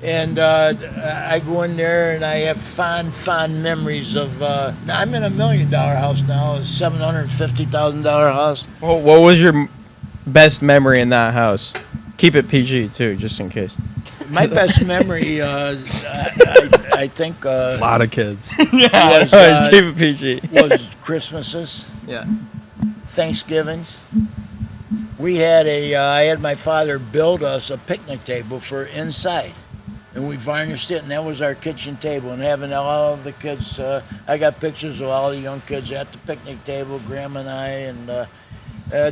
and I go in there and I have fond memories of. I'm in $1 million house now, a $750,000 house. Well, what was your best memory in that house? Keep it PG too, just in case. My best memory, I think, A lot of kids. was, Keep it PG. was Christmases. Yeah. Thanksgivings. We had I had my father build us a picnic table for inside, and we varnished it, and that was our kitchen table. And having all of the kids, I got pictures of all the young kids at the picnic table, Grandma and I, and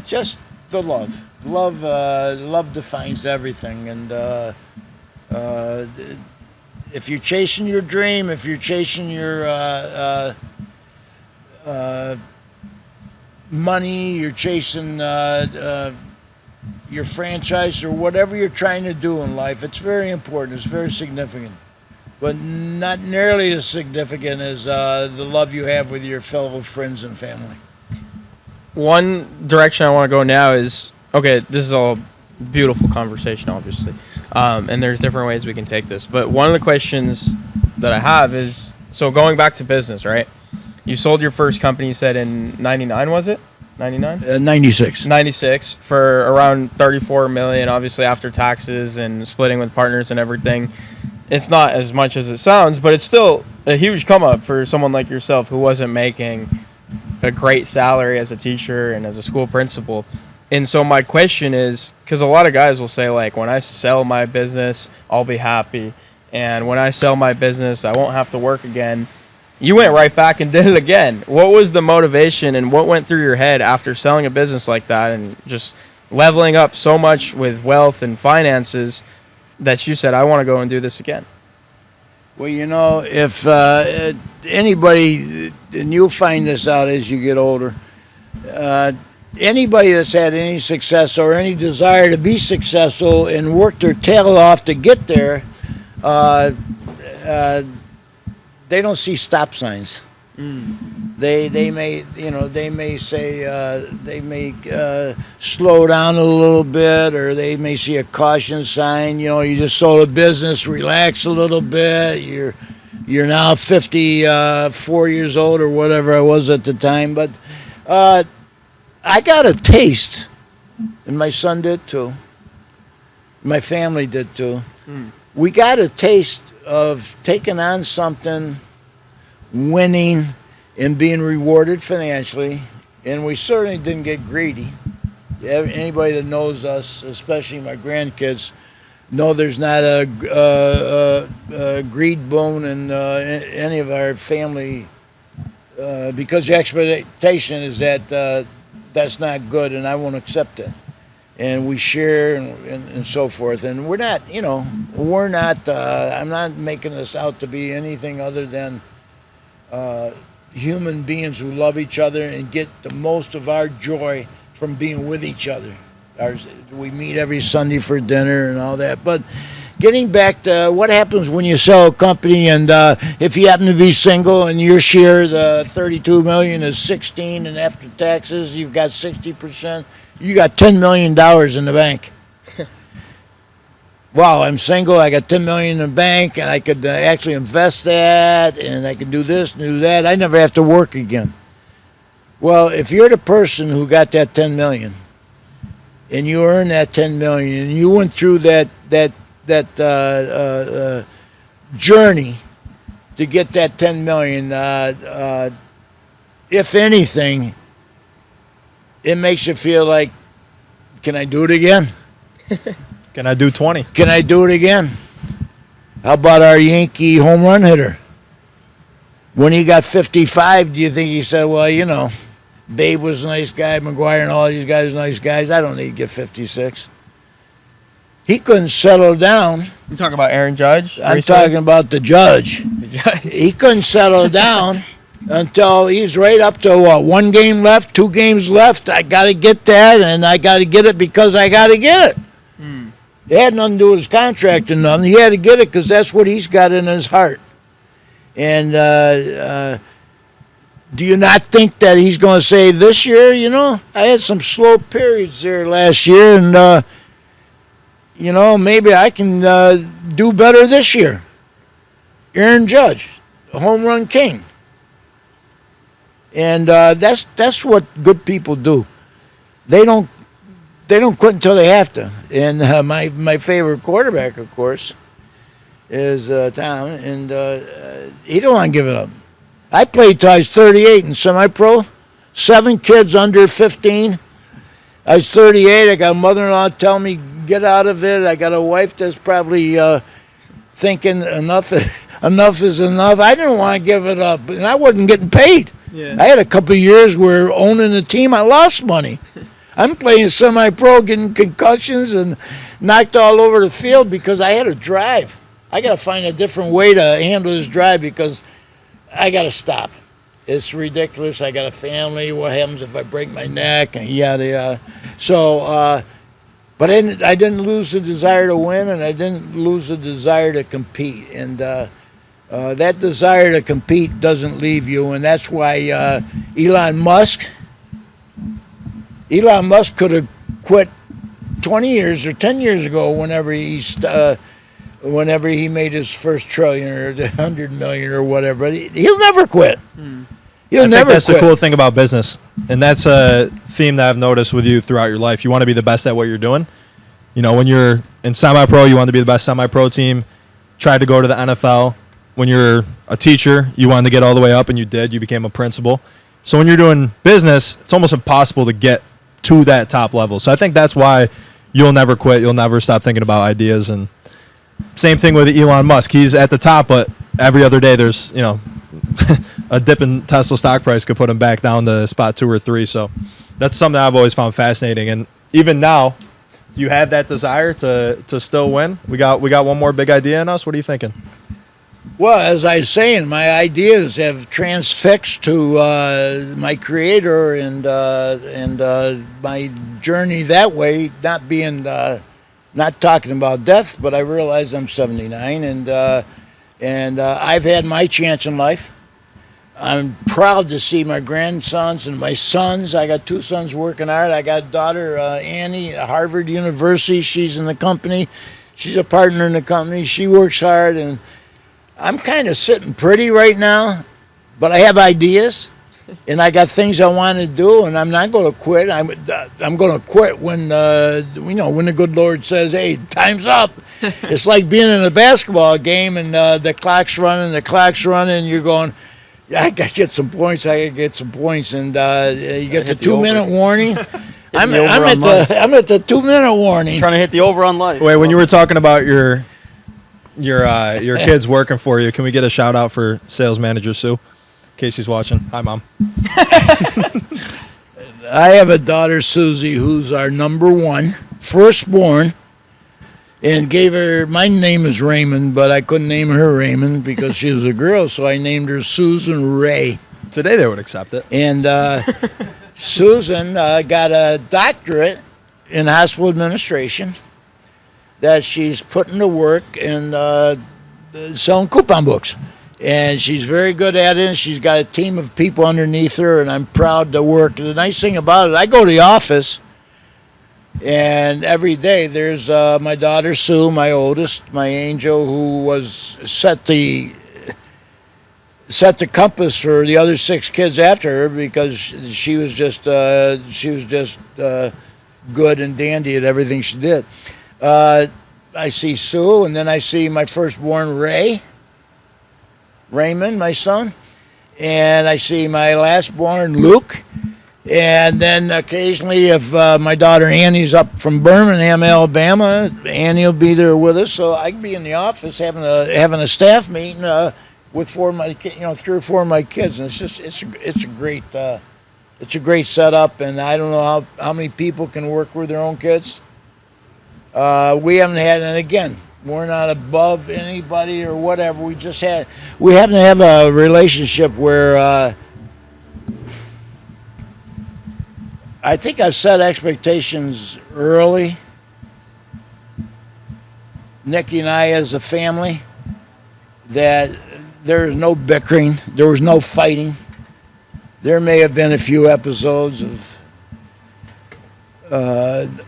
just the love. Love defines everything, and if you're chasing your dream, if you're chasing your money, you're chasing your franchise or whatever you're trying to do in life, it's very important. It's very significant, but not nearly as significant as the love you have with your fellow friends and family. One direction I want to go now is, okay, this is all beautiful conversation, obviously, and there's different ways we can take this. But one of the questions that I have is, so going back to business, right? You sold your first company, you said in 99, was it? 99? 96. 96 for around 34 million, obviously after taxes and splitting with partners and everything. It's not as much as it sounds, but it's still a huge come up for someone like yourself who wasn't making a great salary as a teacher and as a school principal. And so my question is, because a lot of guys will say, like, when I sell my business, I'll be happy. And when I sell my business, I won't have to work again. You went right back and did it again. What was the motivation and what went through your head after selling a business like that and just leveling up so much with wealth and finances that you said, I want to go and do this again? Well, you know, if anybody, and you'll find this out as you get older, anybody that's had any success or any desire to be successful and worked their tail off to get there, they don't see stop signs. They may, you know, they may say they may slow down a little bit, or they may see a caution sign. You know, you just sold a business, relax a little bit. You're now 54 years old or whatever I was at the time. But I got a taste, and my son did too. My family did too. We got a taste of taking on something, winning, and being rewarded financially, and we certainly didn't get greedy. Anybody that knows us, especially my grandkids, know there's not a greed bone in any of our family, because the expectation is that that's not good, and I won't accept it. And we share and so forth. And we're not, you know, I'm not making this out to be anything other than human beings who love each other and get the most of our joy from being with each other. We meet every Sunday for dinner and all that. But getting back to what happens when you sell a company, and if you happen to be single and your share, the $32 million is 16, and after taxes you've got 60%, you got $10 million in the bank. Wow, I'm single, I got $10 million in the bank, and I could actually invest that, and I could do this and do that. I never have to work again. Well, if you're the person who got that $10 million, and you earned that $10 million, and you went through that journey to get that $10 million, if anything, it makes you feel like, can I do it again? Can I do 20? Can I do it again? How about our Yankee home run hitter? When he got 55, do you think he said, well, you know, Babe was a nice guy, McGuire and all these guys are nice guys, I don't need to get 56. he couldn't settle down. You talking about Aaron Judge? I'm recently? talking about the judge. He couldn't settle down until he's right up to what, 1 game left, 2 games left. I got to get that, and I got to get it because I got to get it. It had nothing to do with his contract or nothing. He had to get it because that's what he's got in his heart. And do you not think that he's going to say this year, you know, I had some slow periods there last year, and, you know, maybe I can do better this year. Aaron Judge, the home run king. And that's what good people do. They don't quit until they have to. And my favorite quarterback, of course, is Tom, and he don't want to give it up. I played till I was 38 in semi-pro, 7 kids under 15. I was 38. I got a mother-in-law telling me, get out of it. I got a wife that's probably thinking enough is enough. I didn't want to give it up, and I wasn't getting paid. Yeah. I had a couple of years where owning the team, I lost money. I'm playing semi-pro, getting concussions and knocked all over the field because I had to drive. I got to find a different way to handle this drive because I got to stop. It's ridiculous. I got a family. What happens if I break my neck? And yada yada. So, but I didn't lose the desire to win, and I didn't lose the desire to compete. And that desire to compete doesn't leave you, and that's why Elon Musk could have quit 20 years or 10 years ago whenever he made his first trillion or 100 million or whatever. He'll never quit. He'll never that's quit. the cool thing about business, and that's a theme that I've noticed with you throughout your life. You want to be the best at what you're doing. You know, when you're in semi-pro, you want to be the best semi-pro team. Tried to go to the NFL. When you're a teacher, you wanted to get all the way up, and you did. You became a principal. So when you're doing business, it's almost impossible to get to that top level. So I think that's why you'll never quit. You'll never stop thinking about ideas. And same thing with Elon Musk. He's at the top, but every other day there's, you know, a dip in Tesla stock price could put him back down to spot 2 or 3. So that's something I've always found fascinating. And even now, do you have that desire to still win? We got one more big idea in us. What are you thinking? Well, as I was saying, my ideas have transfixed to my creator and my journey that way. Not talking about death, but I realize I'm 79, and I've had my chance in life. I'm proud to see my grandsons and my sons. I got 2 sons working hard. I got a daughter, Annie, at Harvard University. She's in the company. She's a partner in the company. She works hard, and I'm kind of sitting pretty right now, but I have ideas, and I got things I want to do, and I'm not going to quit. I'm going to quit when when the good Lord says, "Hey, time's up." It's like being in a basketball game, and the clock's running, and you're going, I got to get some points. And you get the 2-minute warning. I'm at the 2-minute warning. Trying to hit the over on life. Wait, when you were talking about your kids working for you, can we get a shout out for sales manager Sue? In case she's watching. Hi, Mom. I have a daughter, Susie, who's our number 1, firstborn, and gave her, my name is Raymond, but I couldn't name her Raymond because she was a girl, so I named her Susan Ray. Today they would accept it. And Susan got a doctorate in hospital administration that she's putting to work in selling coupon books. And she's very good at it. And she's got a team of people underneath her, and I'm proud to work. And the nice thing about it, I go to the office, and every day there's my daughter Sue, my oldest, my angel, who was set the compass for the other 6 kids after her because she was just good and dandy at everything she did. I see Sue, and then I see my firstborn Raymond, my son, and I see my lastborn Luke, and then occasionally if my daughter Annie's up from Birmingham, Alabama, Annie will be there with us, so I can be in the office having a staff meeting with 4 of my 3 or 4 of my kids, and it's a great setup, and I don't know how many people can work with their own kids. We haven't had, and again, we're not above anybody or whatever. We happen to have a relationship where I think I set expectations early. Nikki and I, as a family, that there is no bickering, there was no fighting. There may have been a few episodes of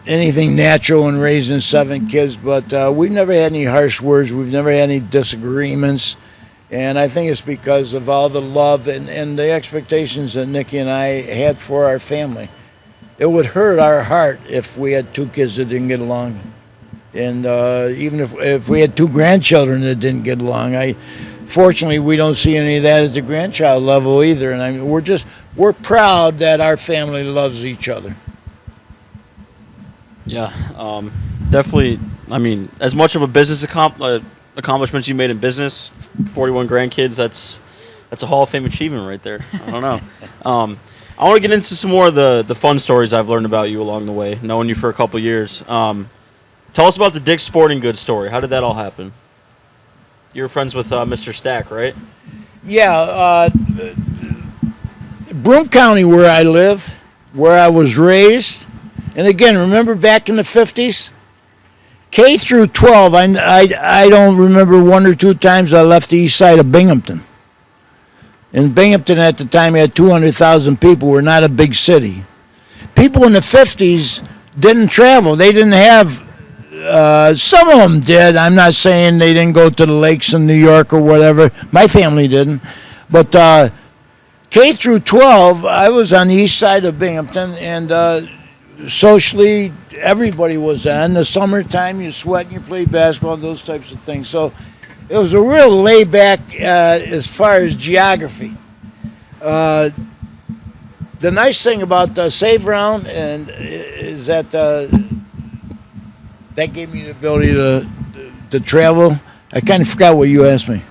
anything natural in raising 7 kids, but we've never had any harsh words. We've never had any disagreements. And I think it's because of all the love and the expectations that Nikki and I had for our family. It would hurt our heart if we had 2 kids that didn't get along. And even if we had 2 grandchildren that didn't get along. Fortunately, we don't see any of that at the grandchild level either. And I mean, we're proud that our family loves each other. Yeah, definitely. I mean, as much of a business accomplishments you made in business, 41 grandkids, that's a Hall of Fame achievement right there. I don't know. I want to get into some more of the fun stories I've learned about you along the way, knowing you for a couple years. Tell us about the Dick's Sporting Goods story. How did that all happen? You were friends with Mr. Stack, right? Yeah, Broome County, where I live, where I was raised. And again, remember back in the 50s? K through 12, I don't remember 1 or 2 times I left the east side of Binghamton. And Binghamton at the time had 200,000 people. We're not a big city. People in the 50s didn't travel. They didn't have, some of them did. I'm not saying they didn't go to the lakes in New York or whatever. My family didn't. But K through 12, I was on the east side of Binghamton, and socially, everybody was there. In the summertime, you sweat and you play basketball, those types of things. So it was a real laid-back as far as geography. The nice thing about Save Round is that that gave me the ability to travel. I kind of forgot what you asked me.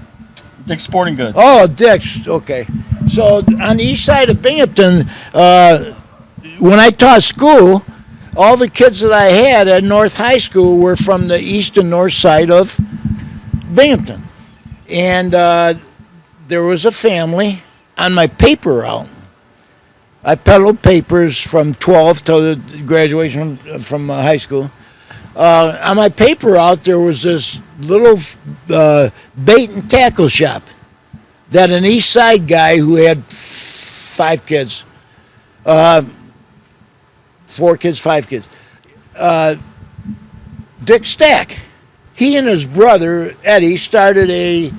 Dick's Sporting Goods. Oh, Dick's. Okay. So on the east side of Binghamton, when I taught school, all the kids that I had at North High School were from the east and north side of Binghamton. And there was a family on my paper route. I peddled papers from 12 till the graduation from high school. On my paper route, there was this little bait and tackle shop that an east side guy who had 5 kids, 4 kids, 5 kids. Dick Stack. He and his brother, Eddie, started a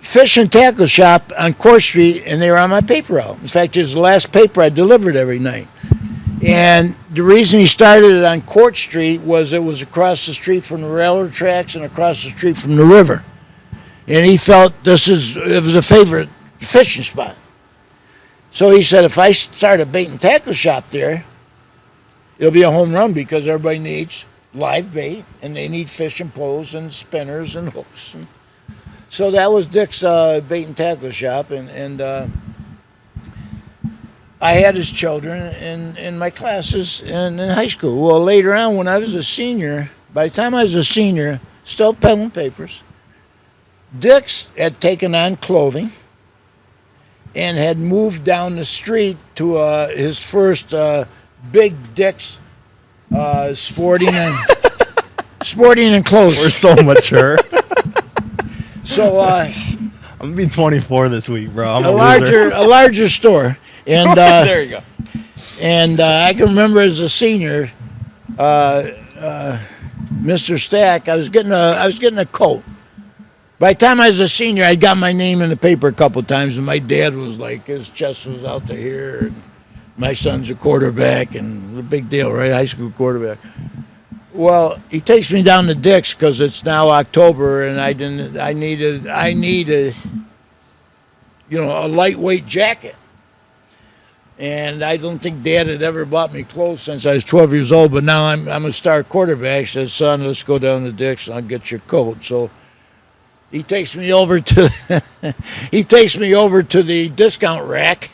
fish and tackle shop on Court Street, and they were on my paper route. In fact, it was the last paper I delivered every night. And the reason he started it on Court Street was it was across the street from the railroad tracks and across the street from the river. And he felt it was a favorite fishing spot. So he said, if I start a bait and tackle shop there, it'll be a home run because everybody needs live bait and they need fishing poles and spinners and hooks. So that was Dick's bait and tackle shop, and I had his children in my classes in high school. Well, later on, when I was a senior, by the time I was a senior, still peddling papers, Dick's had taken on clothing and had moved down the street to his first big Dick's sporting and clothes. We're so mature. So I'm gonna be 24 this week, bro. I'm a larger store, and There you go. and I can remember as a senior, Mr. Stack, I was getting a coat. By the time I was a senior, I got my name in the paper a couple times, and my dad was like, his chest was out to here. And my son's a quarterback, and a big deal, right? High school quarterback. Well, he takes me down to Dick's because it's now October, and I needed, a lightweight jacket. And I don't think Dad had ever bought me clothes since I was 12 years old, but now I'm a star quarterback. He says, son, let's go down to Dick's and I'll get you a coat. So he takes me over to the discount rack.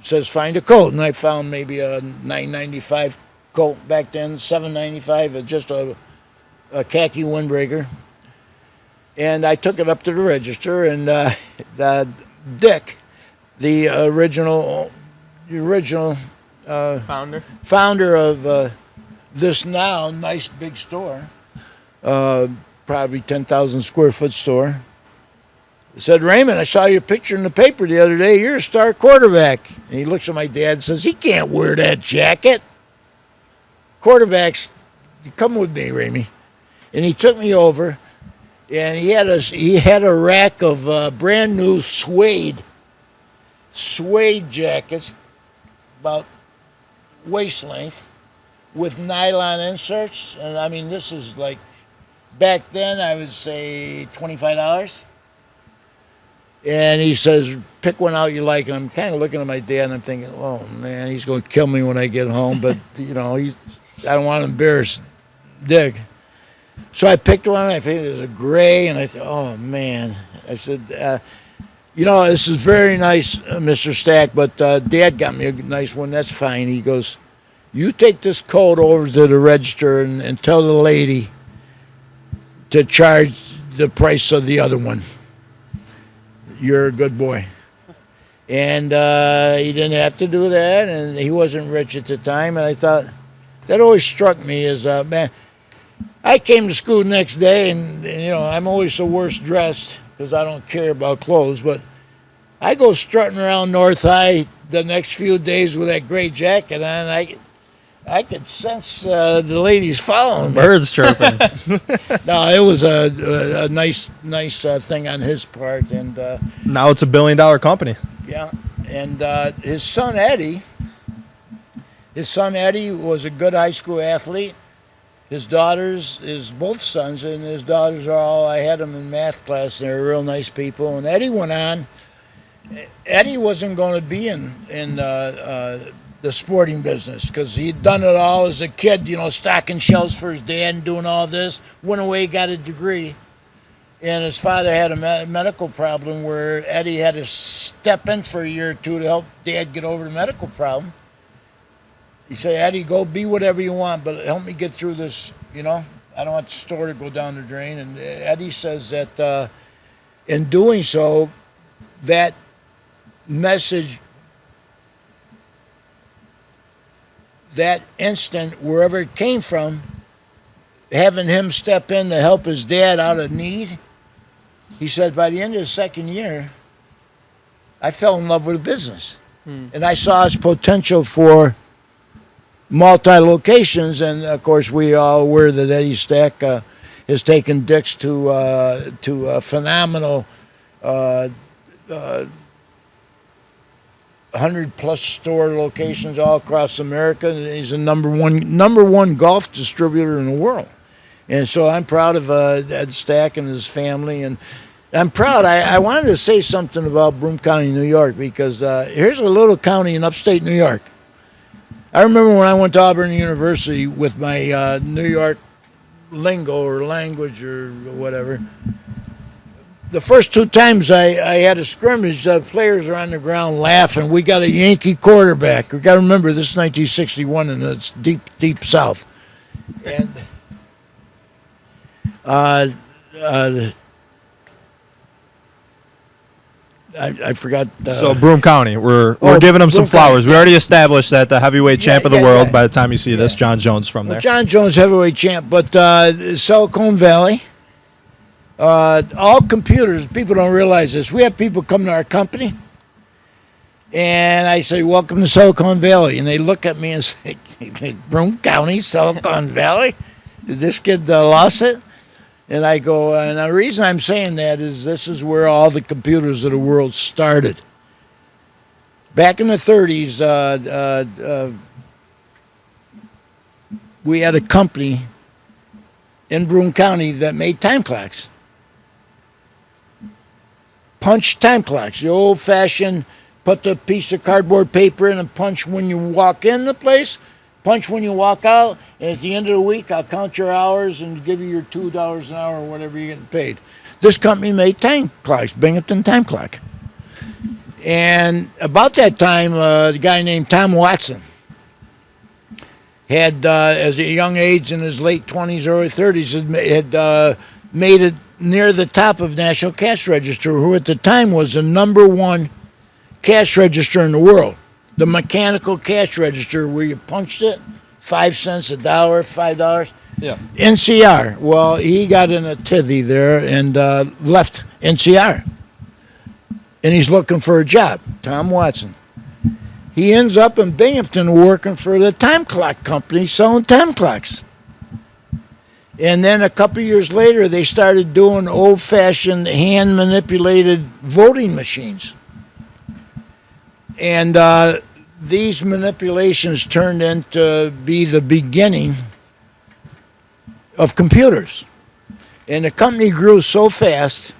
Says find a coat, and I found maybe a $9.95 coat back then, $7.95, just a khaki windbreaker. And I took it up to the register, and Dick, the original founder of this now nice big store, probably 10,000 square foot store, said, Raymond, I saw your picture in the paper the other day. You're a star quarterback. And he looks at my dad and says, he can't wear that jacket. Quarterbacks, come with me, Ramey. And he took me over, and he had a rack of brand new suede jackets, about waist length, with nylon inserts. And I mean, this is like, back then I would say $25. And he says, pick one out you like. And I'm kind of looking at my dad, and I'm thinking, oh, man, he's going to kill me when I get home. But, I don't want to embarrass Dick. So I picked one. I think it was a gray. And I thought, oh, man. I said, this is very nice, Mr. Stack, but Dad got me a nice one. That's fine. He goes, you take this coat over to the register and tell the lady to charge the price of the other one. You're a good boy. And he didn't have to do that, and he wasn't rich at the time. And I thought, that always struck me as, man, I came to school the next day, and I'm always the worst dressed because I don't care about clothes, but I go strutting around North High the next few days with that gray jacket on. I could sense the ladies following me. Birds chirping. No, it was a nice thing on his part, and now it's $1 billion company. Yeah, and his son Eddie was a good high school athlete. Both sons, and his daughters are all. I had them in math class, and they were real nice people. And Eddie went on. Eddie wasn't going to be in the sporting business because he'd done it all as a kid, stocking shelves for his dad and doing all this. Went away, got a degree, and his father had a medical problem where Eddie had to step in for a year or two to help Dad get over the medical problem. He said, Eddie, go be whatever you want, but help me get through this, I don't want the store to go down the drain. And Eddie says that in doing so, that message, that instant, wherever it came from, having him step in to help his dad out of need, he said by the end of the second year, I fell in love with the business. And I saw his potential for multi-locations, and of course we are aware that Eddie Stack has taken Dick's to a phenomenal 100-plus store locations all across America. And he's the number one golf distributor in the world. And so I'm proud of Ed Stack and his family, and I'm proud. I wanted to say something about Broome County, New York, because here's a little county in upstate New York. I remember when I went to Auburn University with my New York lingo or language or whatever. The first two times I had a scrimmage, the players are on the ground laughing. We got a Yankee quarterback. We got to remember, this is 1961, and it's deep, deep south. And I forgot. So Broome County, we're giving them some flowers. We already established that the heavyweight champ of the world. By the time you see this, John Jones from there. John Jones, heavyweight champ, but Silicon Valley. All computers. People don't realize this. We have people come to our company, and I say, "Welcome to Silicon Valley," and they look at me and say, "Broome County, Silicon Valley? Did this kid lost it?" And I go, and the reason I'm saying that is this is where all the computers of the world started. Back in the 30s, we had a company in Broome County that made time clocks. Punch time clocks, the old-fashioned, put the piece of cardboard paper in and punch when you walk in the place, punch when you walk out, and at the end of the week, I'll count your hours and give you your $2 an hour or whatever you're getting paid. This company made time clocks, Binghamton Time Clock. And about that time, a guy named Tom Watson had as a young age in his late 20s, early 30s, had made it near the top of National Cash Register, who at the time was the number one cash register in the world. The mechanical cash register where you punched it, 5 cents, $1, $5. Yeah. NCR. Well, he got in a tithy there and left NCR. And he's looking for a job. Tom Watson. He ends up in Binghamton working for the time clock company selling time clocks. And then a couple years later, they started doing old-fashioned hand-manipulated voting machines. And these manipulations turned into be the beginning of computers. And the company grew so fast,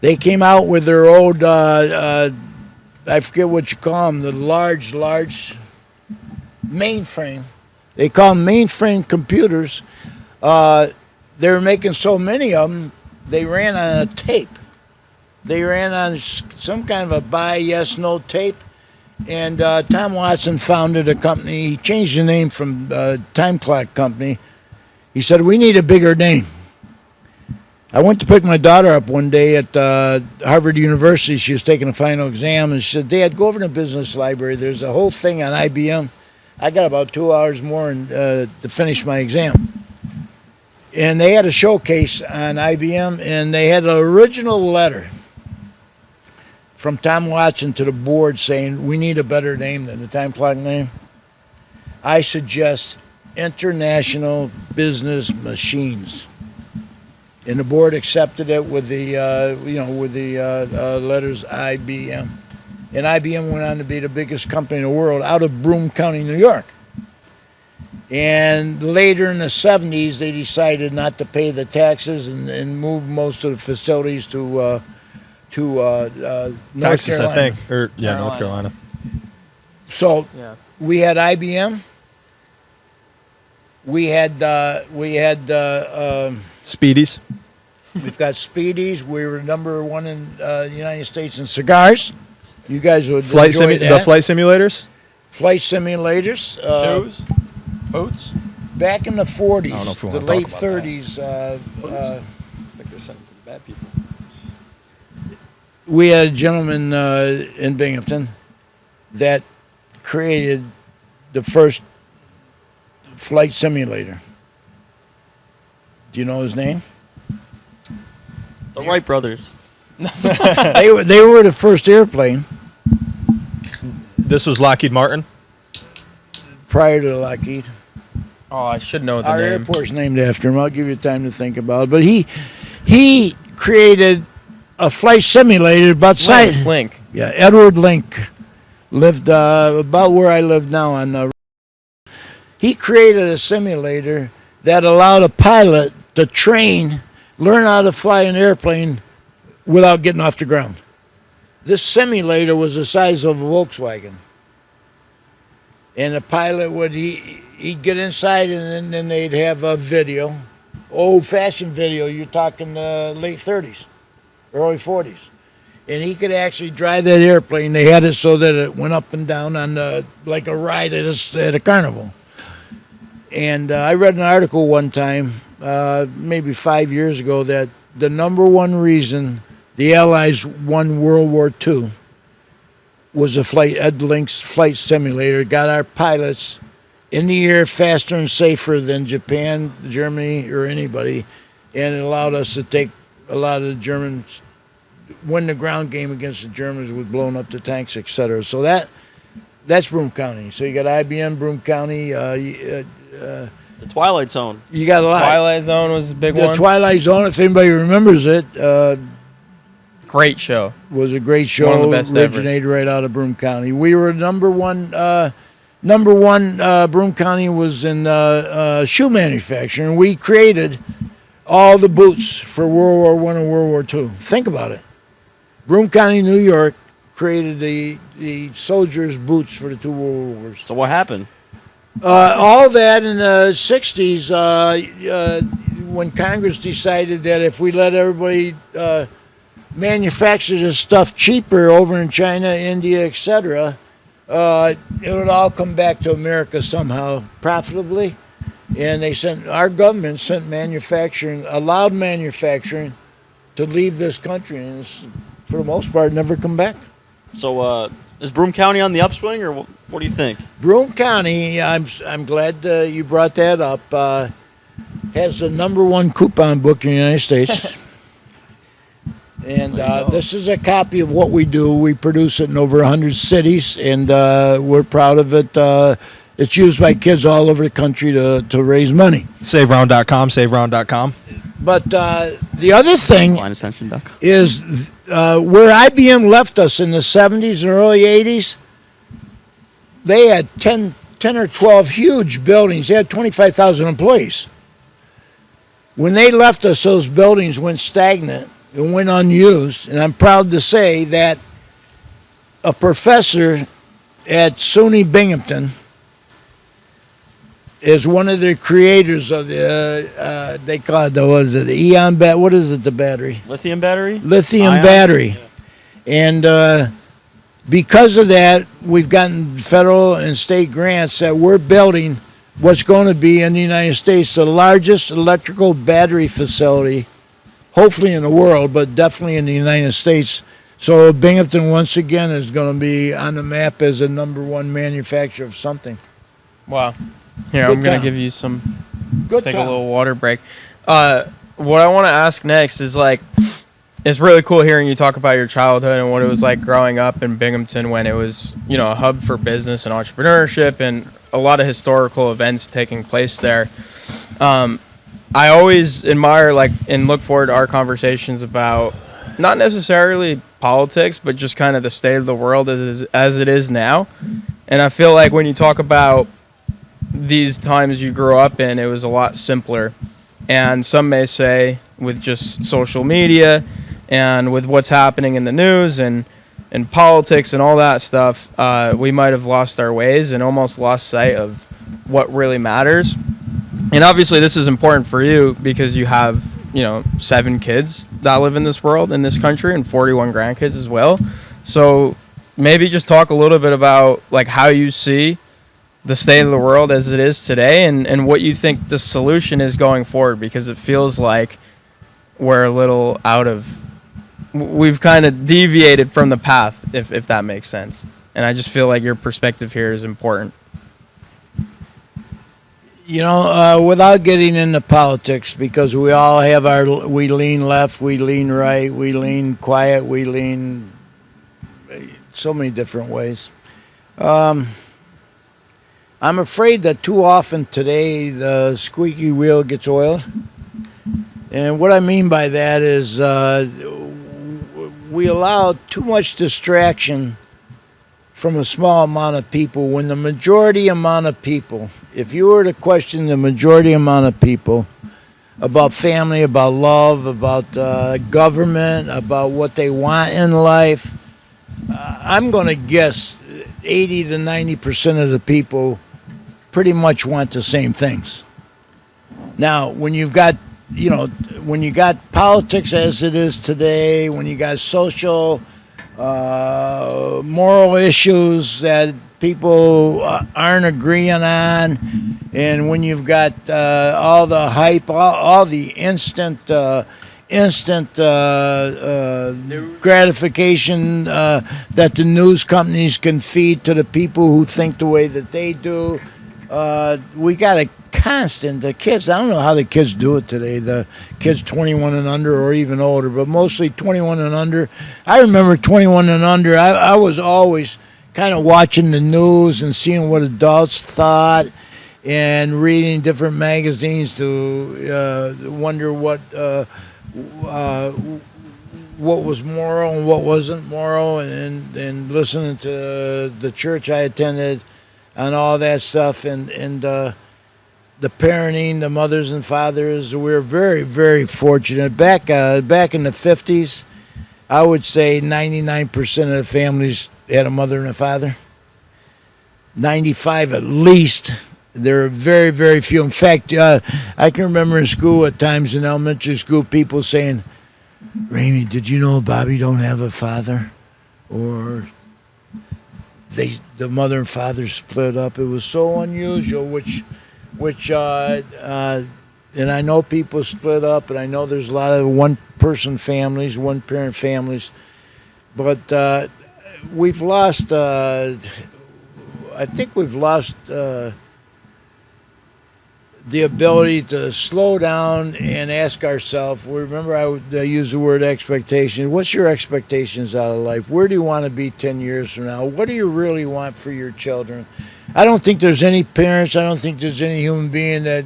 they came out with their old, I forget what you call them, the large mainframe. They call them mainframe computers. They were making so many of them, they ran on a tape. They ran on some kind of a buy, yes, no tape. And Tom Watson founded a company. He changed the name from Time Clock Company. He said, we need a bigger name. I went to pick my daughter up one day at Harvard University. She was taking a final exam, and she said, Dad, go over to the business library. There's a whole thing on IBM. I got about 2 hours more to finish my exam. And they had a showcase on IBM, and they had an original letter from Tom Watson to the board saying, we need a better name than the time clock name. I suggest International Business Machines. And the board accepted it with the, letters IBM. And IBM went on to be the biggest company in the world out of Broome County, New York. And later in the 70s, they decided not to pay the taxes and move most of the facilities to North Texas, Carolina. I think. North Carolina. So we had IBM. We had Speedies. we've got Speedies. We were number one in the United States in cigars. You guys would enjoy that. The flight simulators. Flight simulators. Shows? Boats? Back in the 40s, I don't know if we the wanna talk late about 30s, I think they're sending to the bad people. we had a gentleman in Binghamton that created the first flight simulator. Do you know his name? The Wright brothers. They were the first airplane This was Lockheed Martin. prior to Lockheed. Oh, I should know the Our name. airport's named after him. I'll give you time to think about it. But he created a flight simulator about size. Link. Yeah, Edward Link lived about where I live now. He created a simulator that allowed a pilot to learn how to fly an airplane without getting off the ground. This simulator was the size of a Volkswagen. And the pilot he'd get inside, and then they'd have a video, old-fashioned video. You're talking late 30s, early 40s. And he could actually drive that airplane. They had it so that it went up and down on like a ride at a carnival. And I read an article one time, maybe 5 years ago, that the number one reason the Allies won World War II was Ed Link's flight simulator. Got our pilots in the air faster and safer than Japan, Germany, or anybody, and it allowed us to take a lot of the Germans, win the ground game against the Germans with blowing up the tanks, etc. So that's Broome County. So you got IBM, Broome County. The Twilight Zone. You got a lot. Twilight Zone was a big The one. Twilight Zone, if anybody remembers it, Great show. was a great show. One of the best ever. Originated right out of Broome County. We were number one. Broome County was in shoe manufacturing. We created all the boots for World War I and World War II. Think about it. Broome County, New York, created the soldiers' boots for the two World Wars. So what happened? All that in the 60s, when Congress decided that if we let everybody manufacture this stuff cheaper over in China, India, etc., it would all come back to America somehow profitably. And our government sent manufacturing, allowed manufacturing to leave this country, and it's, for the most part, never come back. So is Broome County on the upswing, or what do you think? Broome County, I'm glad you brought that up, has the #1 coupon book in the United States. And this is a copy of what we do. We produce it in over 100 cities, and we're proud of it. It's used by kids all over the country to raise money. SaveRound.com, SaveRound.com. But the other thing BlindAscension.com. is where IBM left us in the 70s and early 80s, they had 10 or 12 huge buildings. They had 25,000 employees. When they left us, those buildings went stagnant and went unused. And I'm proud to say that a professor at SUNY Binghamton is one of the creators of the, they call it, the Eon bat. What is it, the battery? Lithium battery? Lithium Ion? battery. And because of that, we've gotten federal and state grants that we're building what's going to be in the United States the largest electrical battery facility, hopefully in the world, but definitely in the United States. So Binghamton, once again, is going to be on the map as a #1 manufacturer of something. Wow. Here, Good I'm going time. to give you some, Good take time. a little water break. What I want to ask next is like, it's really cool hearing you talk about your childhood and what it was like growing up in Binghamton when it was, you know, a hub for business and entrepreneurship and a lot of historical events taking place there. I always admire like and look forward to our conversations about not necessarily politics, but just kind of the state of the world as it is now. And I feel like when you talk about these times you grew up in, it was a lot simpler. And some may say with just social media and with what's happening in the news and politics and all that stuff, we might have lost our ways and almost lost sight of what really matters. And obviously this is important for you because you have, 7 kids that live in this world, in this country, and 41 grandkids as well. So maybe just talk a little bit about like how you see the state of the world as it is today and what you think the solution is going forward, because it feels like we're a little we've kind of deviated from the path, if that makes sense. And I just feel like your perspective here is important. Without getting into politics, because we all have we lean left, we lean right, we lean quiet, we lean so many different ways. I'm afraid that too often today the squeaky wheel gets oiled. And what I mean by that is we allow too much distraction from a small amount of people when the majority amount of people, if you were to question the majority amount of people about family, about love, about government, about what they want in life, I'm going to guess 80 to 90% of the people pretty much want the same things. Now, when you've got, when you got politics as it is today, when you got social, moral issues that people aren't agreeing on, and when you've got all the hype, all the instant gratification that the news companies can feed to the people who think the way that they do, we got a constant. The kids, I don't know how the kids do it today, the kids 21 and under or even older, but mostly 21 and under. I remember 21 and under, I was always kind of watching the news and seeing what adults thought and reading different magazines to wonder what was moral and what wasn't moral, and listening to the church I attended and all that stuff, and the parenting, the mothers and fathers. We're very, very fortunate. Back in the 50s, I would say 99% of the families had a mother and a father. 95 at least. There are very, very few. In fact, I can remember in school at times, in elementary school, people saying, "Raimi, did you know Bobby don't have a father?" Or the mother and father split up. It was so unusual, and I know people split up, and I know there's a lot of one-person families, one-parent families, but we've lost. I think we've lost the ability to slow down and ask ourselves. Remember, I use the word expectation. What's your expectations out of life? Where do you want to be 10 years from now? What do you really want for your children? I don't think there's any parents. I don't think there's any human being that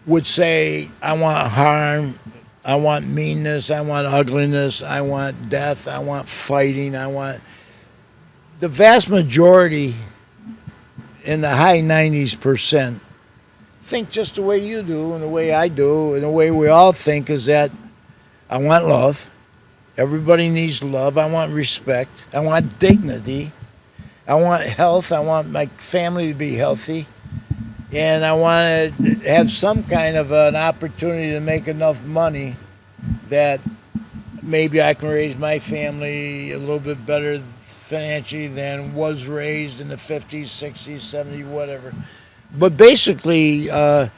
would say, I want harm, I want meanness, I want ugliness, I want death, I want fighting, I want... The vast majority, in the high 90s%, think just the way you do and the way I do and the way we all think, is that I want love. Everybody needs love. I want respect. I want dignity. I want health. I want my family to be healthy. And I want to have some kind of an opportunity to make enough money that maybe I can raise my family a little bit better financially than was raised in the 50s, 60s, 70s, whatever. But basically, I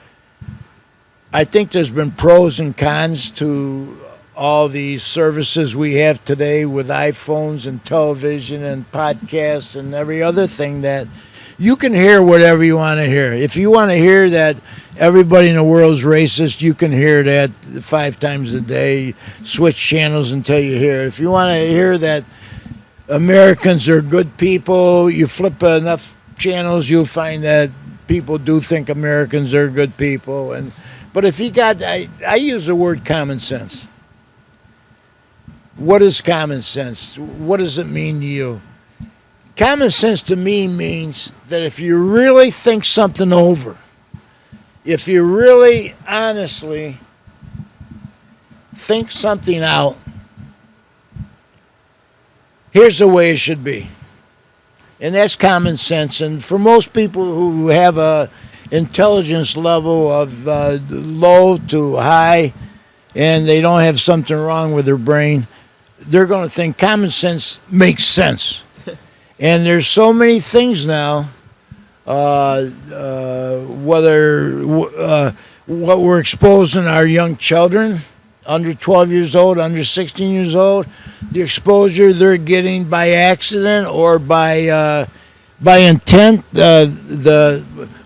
think there's been pros and cons to all the services we have today with iPhones and television and podcasts and every other thing, that you can hear whatever you want to hear. If you want to hear that everybody in the world is racist, you can hear that 5 times a day. Switch channels until you hear it. If you want to hear that Americans are good people, you flip enough channels, you'll find that people do think Americans are good people. But if you got, I use the word common sense. What is common sense? What does it mean to you? Common sense to me means that if you really think something over, if you really honestly think something out, here's the way it should be. And that's common sense. And for most people who have a intelligence level of low to high, and they don't have something wrong with their brain, they're going to think common sense makes sense. And there's so many things now, whether what we're exposing our young children, under 12 years old, under 16 years old, the exposure they're getting by accident or by intent,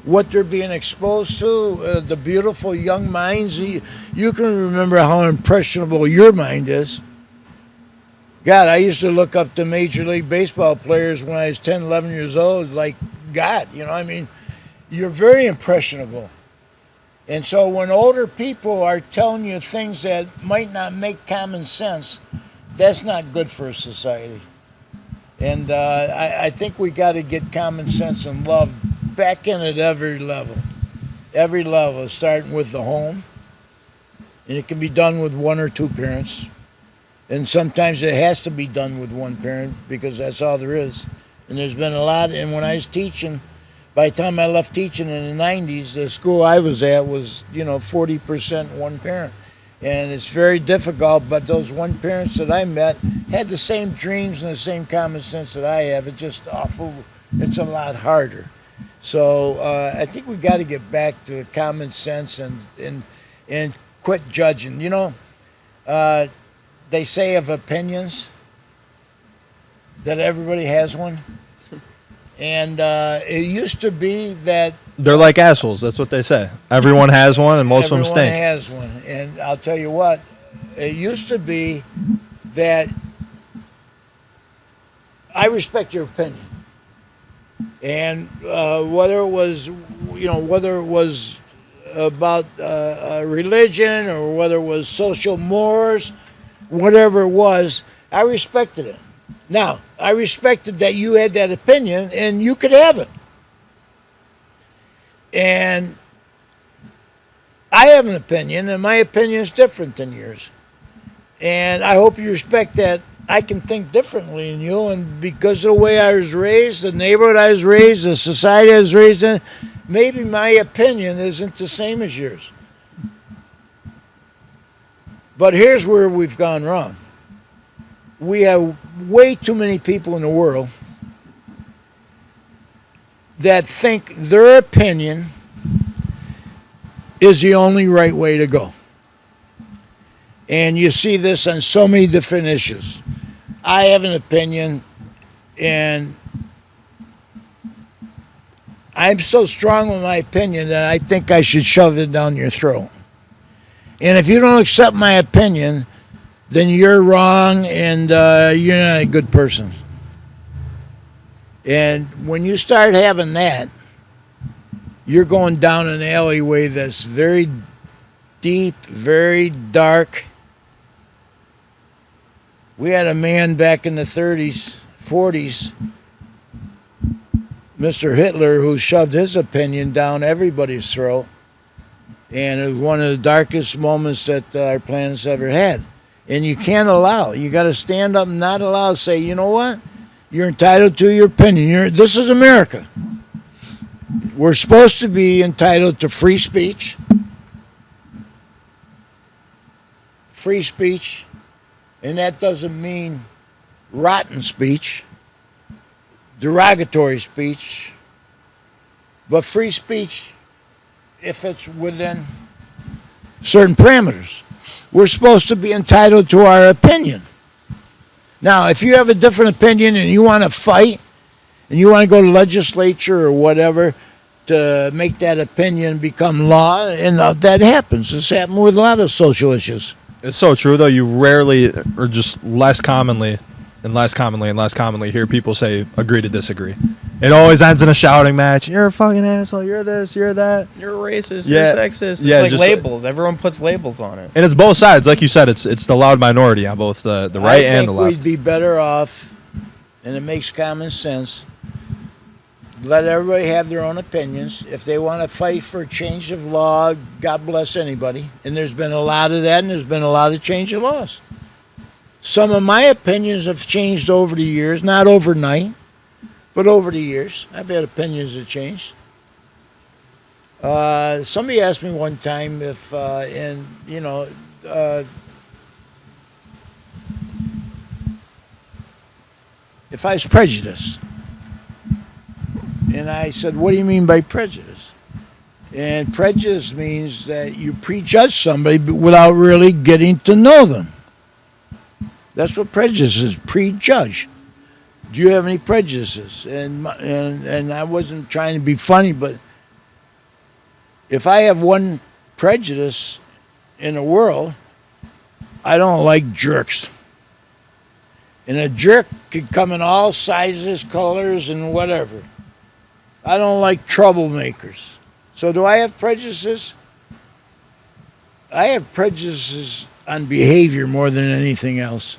what they're being exposed to, the beautiful young minds. You can remember how impressionable your mind is. God, I used to look up to Major League Baseball players when I was 10, 11 years old, like God, you're very impressionable. And so when older people are telling you things that might not make common sense, that's not good for a society. And I think we got to get common sense and love back in at every level. Every level, starting with the home. And it can be done with 1 or 2 parents. And sometimes it has to be done with 1 parent because that's all there is. And there's been a lot. And when I was teaching, by the time I left teaching in the 90s, the school I was at was, 40% 1 parent. And it's very difficult, but those 1 parents that I met had the same dreams and the same common sense that I have. It's just awful. It's a lot harder. So I think we got to get back to common sense and quit judging. They say of opinions that everybody has one. And it used to be that... They're like assholes. That's what they say. Everyone has one, and most of them stink. Everyone has one. And I'll tell you what, it used to be that I respect your opinion. And whether it was about religion or whether it was social mores, whatever it was, I respected it. Now, I respected that you had that opinion and you could have it. And I have an opinion, and my opinion is different than yours. And I hope you respect that I can think differently than you, and because of the way I was raised, the neighborhood I was raised, the society I was raised in, maybe my opinion isn't the same as yours. But here's where we've gone wrong. We have way too many people in the world, that think their opinion is the only right way to go. And you see this on so many different issues. I have an opinion, and I'm so strong with my opinion that I think I should shove it down your throat. And if you don't accept my opinion, then you're wrong and you're not a good person. And when you start having that, you're going down an alleyway that's very deep, very dark. We had a man back in the 30s, 40s, Mr. Hitler, who shoved his opinion down everybody's throat. And it was one of the darkest moments that our planet's ever had. And you can't allow. You got to stand up and not allow. Say, you know what? You're entitled to your opinion. This is America. We're supposed to be entitled to free speech. Free speech. And that doesn't mean rotten speech, derogatory speech, but free speech if it's within certain parameters. We're supposed to be entitled to our opinion. Now, if you have a different opinion and you want to fight and you want to go to legislature or whatever to make that opinion become law, and that happens. This happened with a lot of social issues. It's so true, though. You rarely, or just less commonly hear people say agree to disagree. It always ends in a shouting match. You're a fucking asshole. You're this. You're that. You're racist. Yeah. You're sexist. It's Yeah, like just labels. Everyone puts labels on it. And it's both sides. Like you said, it's the loud minority on both the right and the left. I think we'd be better off, and it makes common sense, let everybody have their own opinions. If they want to fight for change of law, God bless anybody. And there's been a lot of that, and there's been a lot of change of laws. Some of my opinions have changed over the years, not overnight, but over the years. I've had opinions that changed. Somebody asked me one time if, if I was prejudiced. And I said, what do you mean by prejudice? And prejudice means that you prejudge somebody without really getting to know them. That's what prejudice is, prejudge. Do you have any prejudices? And I wasn't trying to be funny, but if I have one prejudice in the world, I don't like jerks. And a jerk could come in all sizes, colors, and whatever. I don't like troublemakers. So do I have prejudices? I have prejudices on behavior more than anything else.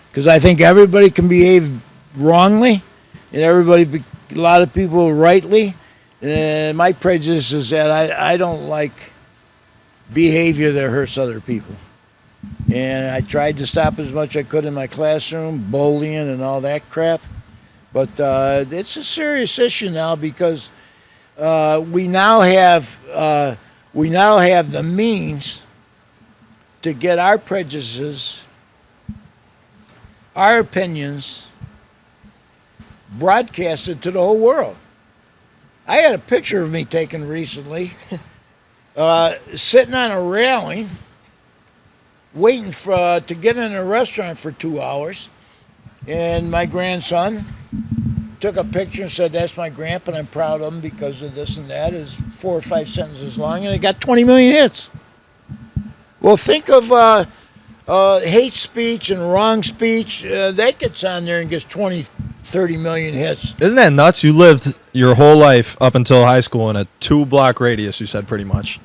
Because I think everybody can behave wrongly, and a lot of people rightly. And my prejudice is that I don't like behavior that hurts other people. And I tried to stop as much as I could in my classroom, bullying and all that crap. But it's a serious issue now because we now have the means to get our prejudices, our opinions broadcasted to the whole world. I had a picture of me taken recently, sitting on a railing, waiting to get in a restaurant for 2 hours, and my grandson took a picture and said, "That's my grandpa, and I'm proud of him because of this and that." It's 4 or 5 sentences long, and it got 20 million hits. Well, think of hate speech and wrong speech. That gets on there and gets 20, 30 million hits. Isn't that nuts? You lived your whole life up until high school in a 2-block radius, you said, pretty much.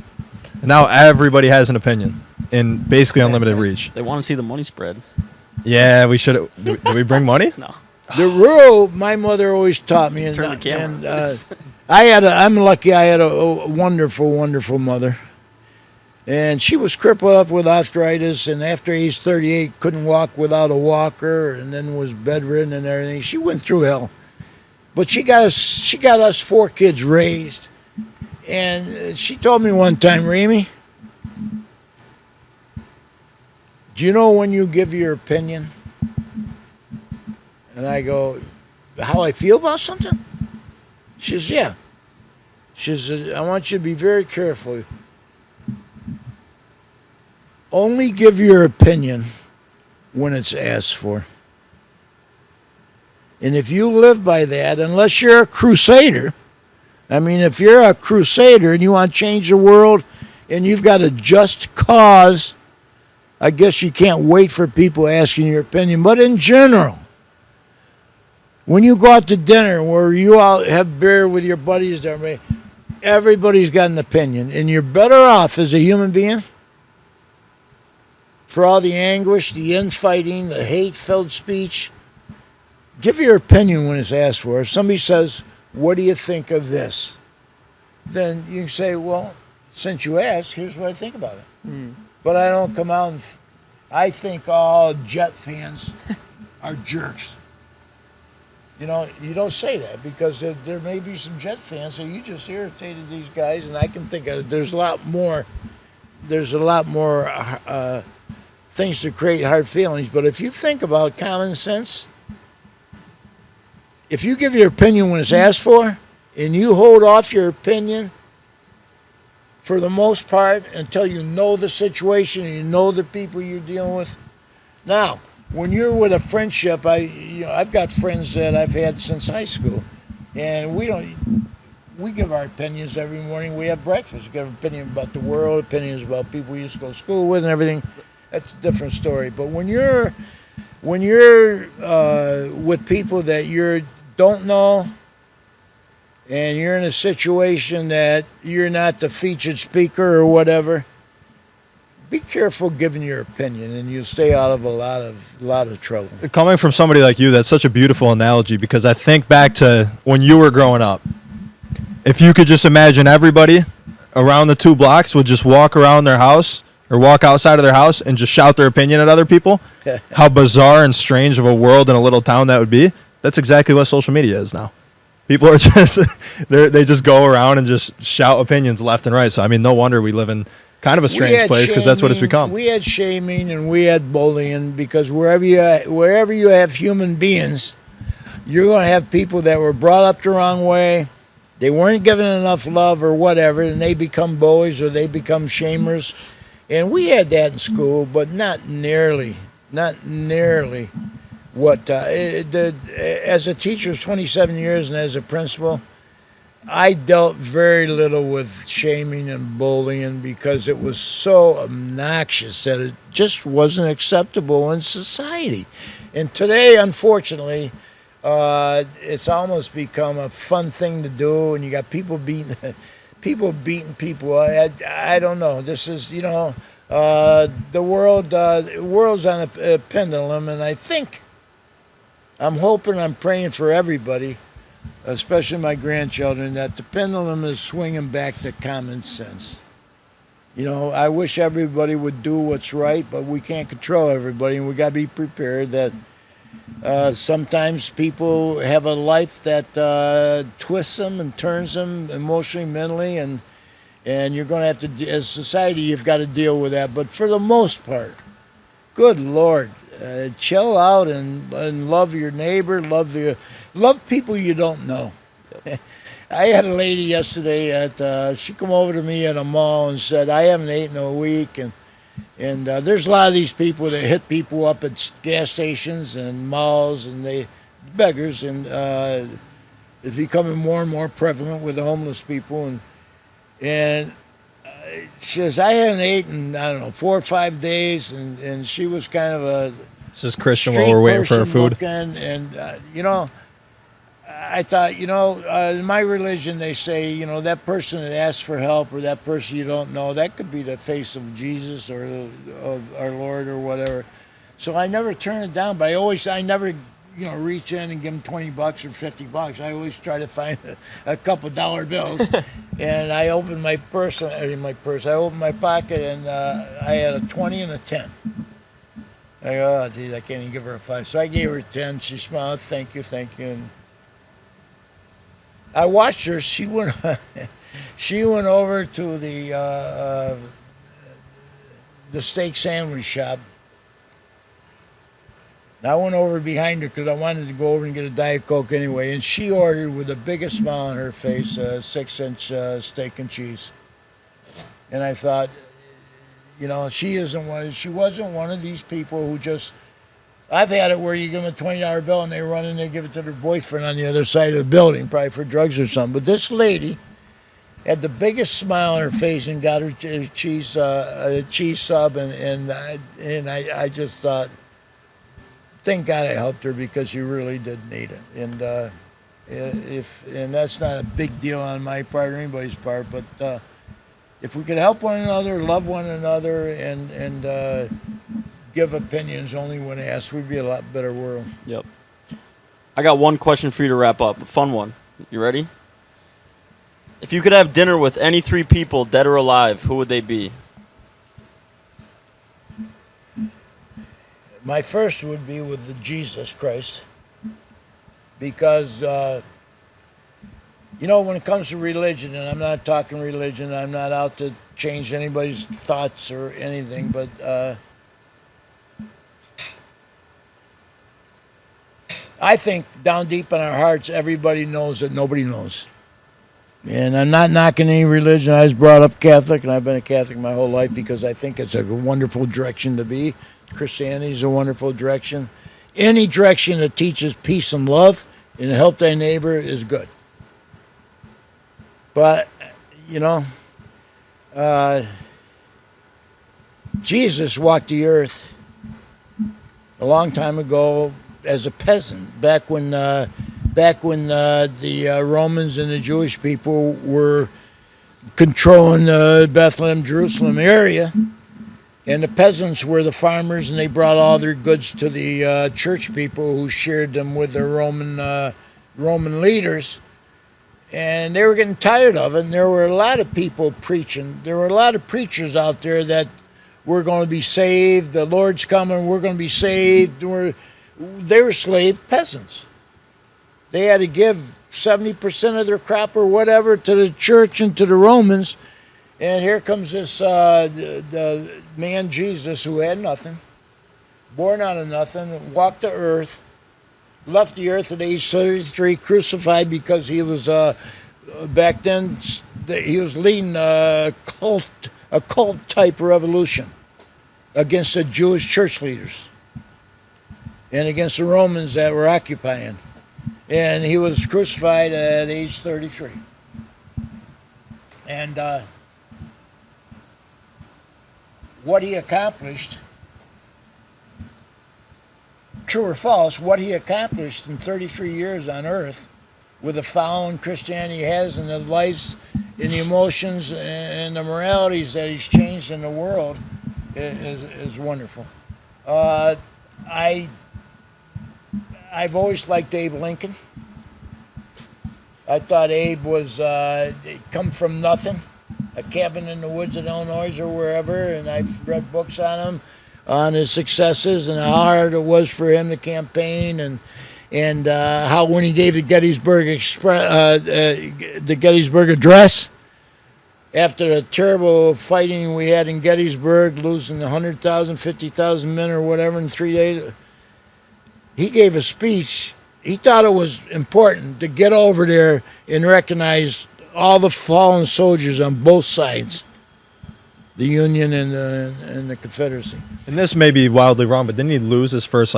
And now everybody has an opinion in basically unlimited reach. They want to see the money spread. Yeah, we should. Did we bring money? No. The rule my mother always taught me, Turn the camera. I'm lucky. I had a wonderful, wonderful mother, and she was crippled up with arthritis. And after age 38, couldn't walk without a walker, and then was bedridden and everything. She went through hell, but she got us 4 kids raised. And she told me one time, Remy, do you know when you give your opinion? And I go, how I feel about something? She says, yeah. She says, I want you to be very careful. Only give your opinion when it's asked for. And if you live by that, unless you're a crusader, I mean, if you're a crusader and you want to change the world and you've got a just cause, I guess you can't wait for people asking your opinion. But in general, when you go out to dinner where you out have beer with your buddies, everybody's got an opinion. And you're better off as a human being for all the anguish, the infighting, the hate-filled speech. Give your opinion when it's asked for. If somebody says, what do you think of this? Then you can say, well, since you asked, here's what I think about it. But I don't come out and I think all Jet fans are jerks. You know, you don't say that because there may be some Jet fans that you just irritated these guys, and I can think of there's a lot more things to create hard feelings. But if you think about common sense, if you give your opinion when it's asked for, and you hold off your opinion for the most part until you know the situation and you know the people you're dealing with. Now, when you're with a friendship, I've got friends that I've had since high school, and we give our opinions every morning. We have breakfast. We give an opinion about the world, opinions about people we used to go to school with, and everything. That's a different story. But when you're with people that you don't know, and you're in a situation that you're not the featured speaker or whatever, be careful giving your opinion, and you'll stay out of a lot of trouble. Coming from somebody like you, that's such a beautiful analogy, because I think back to when you were growing up. If you could just imagine everybody around the 2 blocks would just walk around their house or walk outside of their house and just shout their opinion at other people, how bizarre and strange of a world in a little town that would be. That's exactly what social media is now. People are just, they just go around and just shout opinions left and right. So, I mean, no wonder we live in kind of a strange place, because that's what it's become. We had shaming and we had bullying, because wherever you have human beings, you're going to have people that were brought up the wrong way. They weren't given enough love or whatever, and they become bullies or they become shamers. And we had that in school, but not nearly what as a teacher, 27 years, and as a principal, I dealt very little with shaming and bullying because it was so obnoxious that it just wasn't acceptable in society. And today, unfortunately, it's almost become a fun thing to do, and you got people beating people. I don't know. This is, the world's on a pendulum, and I'm hoping, I'm praying for everybody, especially my grandchildren, that the pendulum is swinging back to common sense. I wish everybody would do what's right, but we can't control everybody, and we got to be prepared that sometimes people have a life that twists them and turns them emotionally, mentally, and you're going to have to, as society, you've got to deal with that. But for the most part, good Lord, chill out and love your neighbor, love people you don't know. Yep. I had a lady yesterday she come over to me at a mall and said, I haven't eaten in a week, and there's a lot of these people that hit people up at gas stations and malls, and they beggars, and it's becoming more and more prevalent with the homeless people, and she says, I haven't eaten, I don't know, 4 or 5 days, and she was kind of a This is Christian while we're waiting for our food. And I thought, in my religion, they say, that person that asks for help, or that person you don't know, that could be the face of Jesus or of our Lord or whatever. So I never turn it down, but I never, reach in and give them $20 or $50. I always try to find a couple dollar bills. And I opened my purse, I opened my pocket, and I had a 20 and a 10. I go, oh, geez, I can't even give her a 5. So I gave her a 10. She smiled, thank you. And I watched her. She went over to the steak sandwich shop, And I went over behind her because I wanted to go over and get a Diet Coke anyway. And she ordered with the biggest smile on her face a 6-inch steak and cheese. And I thought, she wasn't one of these people who just. I've had it where you give them a $20 bill and they run and they give it to their boyfriend on the other side of the building, probably for drugs or something. But this lady had the biggest smile on her face and got her cheese sub, and I just thought, thank God I helped her because she really did need it. And and that's not a big deal on my part or anybody's part, but if we could help one another, love one another, and give opinions only when asked, we'd be a lot better world. Yep. I got one question for you to wrap up. A fun one. You ready? If you could have dinner with any 3 people, dead or alive, who would they be? My first would be with the Jesus Christ, because when it comes to religion, and I'm not talking religion, I'm not out to change anybody's thoughts or anything, but I think down deep in our hearts, everybody knows that nobody knows. And I'm not knocking any religion. I was brought up Catholic, and I've been a Catholic my whole life because I think it's a wonderful direction to be. Christianity is a wonderful direction. Any direction that teaches peace and love and help thy neighbor is good. But, Jesus walked the earth a long time ago as a peasant, back when the Romans and the Jewish people were controlling the Bethlehem, Jerusalem area, and the peasants were the farmers, and they brought all their goods to the church people, who shared them with the Roman leaders, and they were getting tired of it. And there were a lot of people preaching. There were a lot of preachers out there that we're going to be saved. The Lord's coming. We're going to be saved. They were slave peasants. They had to give 70% of their crop or whatever to the church and to the Romans. And here comes this the man Jesus, who had nothing, born out of nothing, walked the earth, left the earth at age 33, crucified because he was back then he was leading a cult type revolution against the Jewish church leaders and against the Romans that were occupying. And he was crucified at age 33. And what he accomplished, true or false, what he accomplished in 33 years on earth with the following Christianity has, and the lives and the emotions and the moralities that he's changed in the world is wonderful. I've always liked Abe Lincoln. I thought Abe was come from nothing, a cabin in the woods in Illinois or wherever, and I've read books on him, on his successes and how hard it was for him to campaign, and how when he gave the Gettysburg Address, after the terrible fighting we had in Gettysburg, losing 100,000, 50,000 men or whatever in 3 days, he gave a speech. He thought it was important to get over there and recognize all the fallen soldiers on both sides, the Union and the Confederacy. And this may be wildly wrong, but didn't he lose his first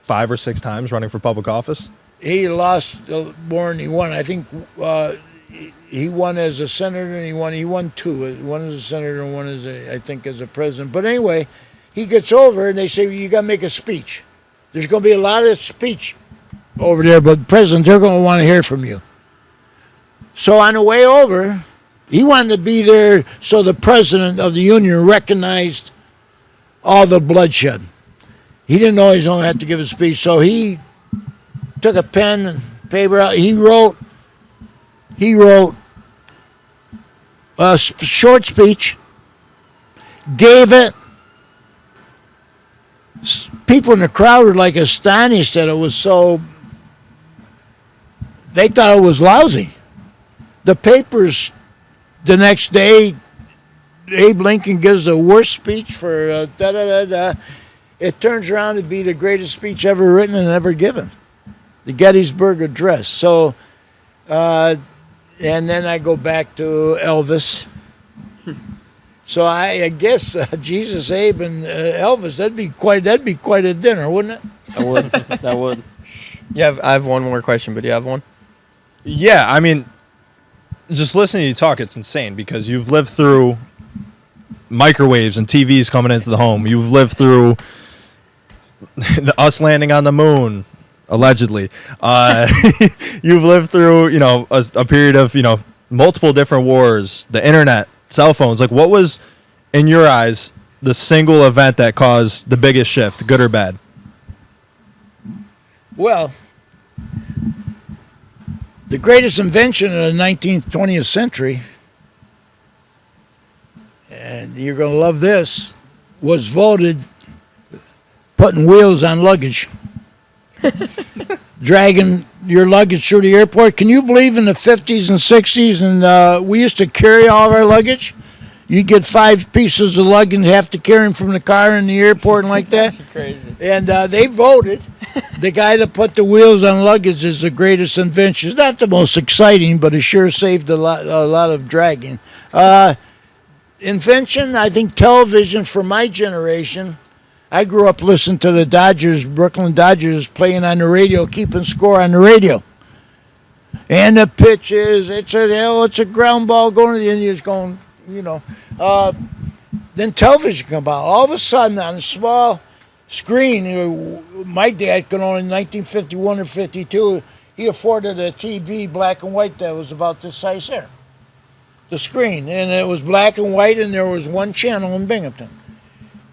5 or 6 times running for public office? He lost more than he won. I think he won as a senator, and he won 2. One as a senator and one as as a president. But anyway, he gets over, and they say, well, you got to make a speech. There's going to be a lot of speech over there, but President, they're going to want to hear from you. So on the way over, he wanted to be there so the president of the Union recognized all the bloodshed. He didn't know he was only had to give a speech, so he took a pen and paper out. He wrote a short speech, gave it. People in the crowd were astonished that it was so. They thought it was lousy. The papers the next day, Abe Lincoln gives the worst speech for da-da-da-da. it turns around to be the greatest speech ever written and ever given, the Gettysburg Address. So, and then I go back to Elvis. So I guess Jesus, Abe, and Elvis, that'd be quite a dinner, wouldn't it? That would. That would. Yeah, I have one more question, but do you have one? Yeah, I mean, just listening to you talk, it's insane because you've lived through microwaves and TVs coming into the home. You've lived through us landing on the moon, allegedly. You've lived through, a period of, multiple different wars, the internet, cell phones. Like, what was, in your eyes, the single event that caused the biggest shift, good or bad? Well, the greatest invention of the 19th, 20th century, and you're going to love this, was voted putting wheels on luggage. Dragging your luggage through the airport. Can you believe in the 50s and 60s, and we used to carry all of our luggage? You'd get 5 pieces of luggage and have to carry them from the car in the airport and like that. That's crazy. And they voted the guy that put the wheels on luggage is the greatest invention. It's not the most exciting, but it sure saved a lot of dragging. Invention, I think television for my generation. I grew up listening to the Dodgers, Brooklyn Dodgers, playing on the radio, keeping score on the radio. And the pitches, it's a ground ball going to the Indians going, Then television come out. All of a sudden, on a small screen, my dad could only, in 1951 or 52, he afforded a TV, black and white, that was about this size here. The screen. And it was black and white, and there was one channel in Binghamton.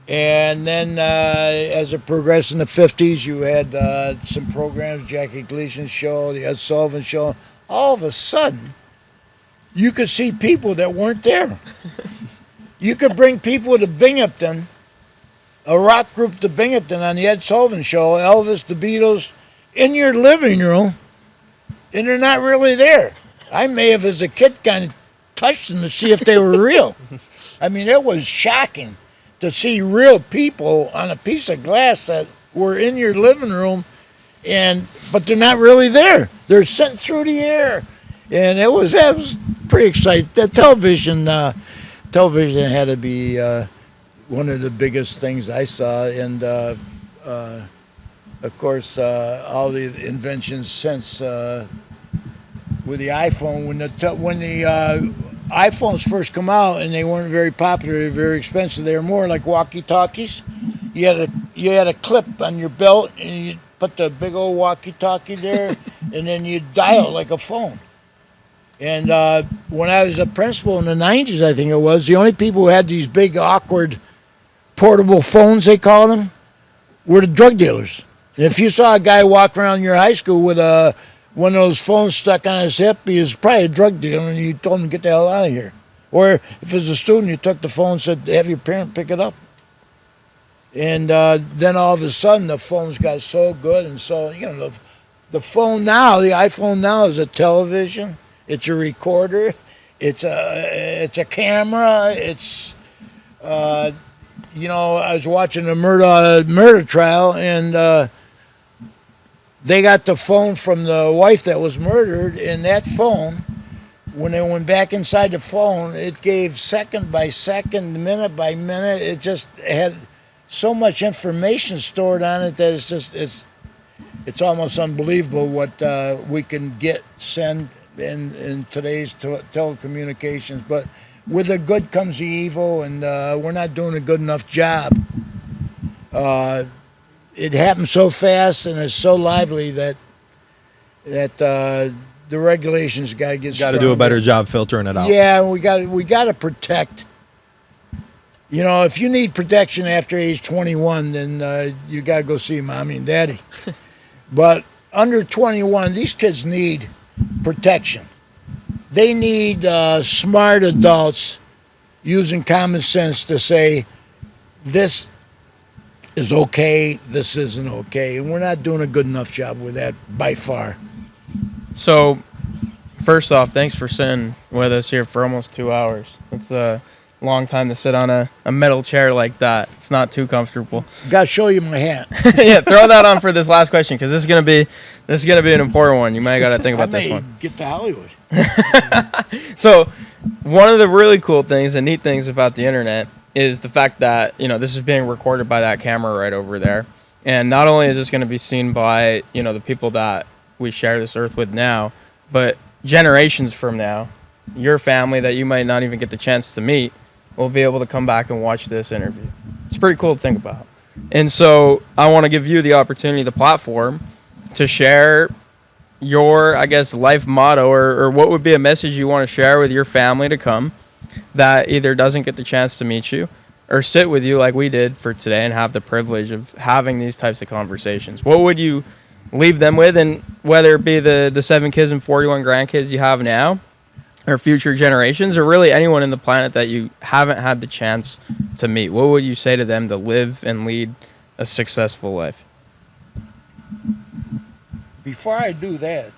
And then as it progressed in the 50s, you had some programs, Jackie Gleason's show, the Ed Sullivan show. All of a sudden, you could see people that weren't there. You could bring people to Binghamton, a rock group to Binghamton on the Ed Sullivan show, Elvis, the Beatles, in your living room, and they're not really there. I may have, as a kid, kind of touched them to see if they were real. I mean, it was shocking to see real people on a piece of glass that were in your living room, but they're not really there. They're sent through the air, and that was pretty exciting. The television had to be one of the biggest things I saw, and of course all the inventions since with the iPhone. When the iPhones first come out, and they weren't very popular, they were very expensive. They were more like walkie-talkies. You had a clip on your belt, and you put the big old walkie-talkie there, and then you dial like a phone. And when I was a principal in the 90s, I think it was, the only people who had these big, awkward, portable phones, they called them, were the drug dealers. And if you saw a guy walk around your high school with one of those phones stuck on his hip, he was probably a drug dealer, and you told him to get the hell out of here. Or if it was a student, you took the phone and said, have your parent pick it up. And then all of a sudden, the phones got so good, and so, the phone now, the iPhone now is a television, it's a recorder, it's a camera, it's, I was watching a murder trial, and they got the phone from the wife that was murdered, and that phone, when they went back inside the phone, it gave second by second, minute by minute. It just had so much information stored on it that it's almost unbelievable what we can send in today's telecommunications. But with the good comes the evil, and we're not doing a good enough job. It happens so fast and it's so lively that the regulations got to get stronger. Got to do a better job filtering it out. Yeah, we got to protect. If you need protection after age 21, then you got to go see mommy and daddy. But under 21, these kids need protection. They need smart adults using common sense to say, this is okay, this isn't okay. And we're not doing a good enough job with that by far. So, first off, thanks for sitting with us here for almost 2 hours. It's long time to sit on a metal chair like that. It's not too comfortable. Got to show you my hat. Yeah, throw that on for this last question because this is gonna be an important one. You might got to think about this one. Get to Hollywood. So, one of the really cool things and neat things about the internet is the fact that this is being recorded by that camera right over there, and not only is this going to be seen by the people that we share this earth with now, but generations from now, your family that you might not even get the chance to meet will be able to come back and watch this interview. It's pretty cool to think about. And so I want to give you the opportunity, the platform, to share your, I guess, life motto or what would be a message you want to share with your family to come that either doesn't get the chance to meet you or sit with you like we did for today and have the privilege of having these types of conversations. What would you leave them with? And whether it be the 7 kids and 41 grandkids you have now or future generations or really anyone in the planet that you haven't had the chance to meet, what would you say to them to live and lead a successful life? Before I do that,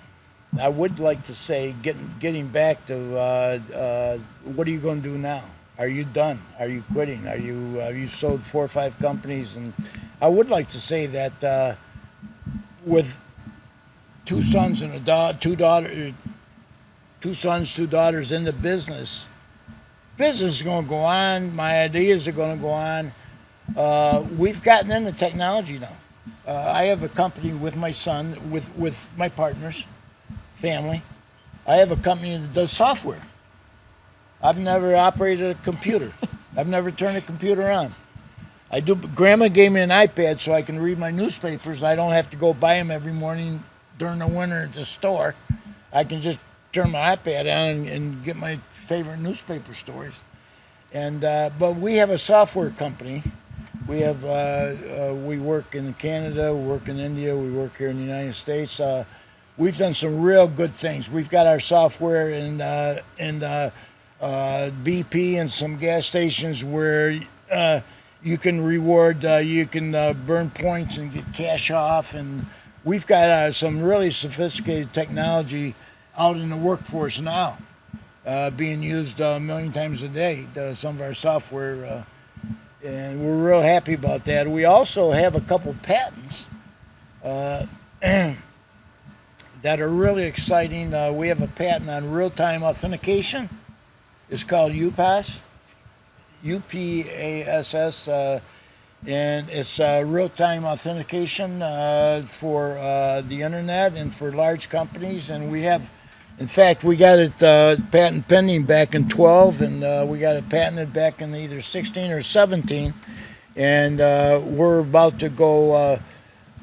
I would like to say, getting back to what are you going to do now? Are you done? Are you quitting? Have you sold 4 or 5 companies? And I would like to say that with 2 sons and two daughters in the business is going to go on. My ideas are going to go on. We've gotten into technology now. I have a company with my son, with my partners, family. I have a company that does software. I've never operated a computer. I've never turned a computer on. Grandma gave me an iPad so I can read my newspapers. I don't have to go buy them every morning during the winter at the store. I can just turn my iPad on and get my favorite newspaper stories. And but we have a software company. We work in Canada, we work in India, we work here in the United States. We've done some real good things. We've got our software in BP and some gas stations where you can reward, you can burn points and get cash off. And we've got some really sophisticated technology out in the workforce now, being used a million times a day, some of our software. And we're real happy about that. We also have a couple patents that are really exciting. We have a patent on real-time authentication. It's called UPass, UPASS, and it's real-time authentication for the internet and for large companies. And we have, in fact, we got it patent pending back in 12, and we got it patented back in either 16 or 17. And we're about to go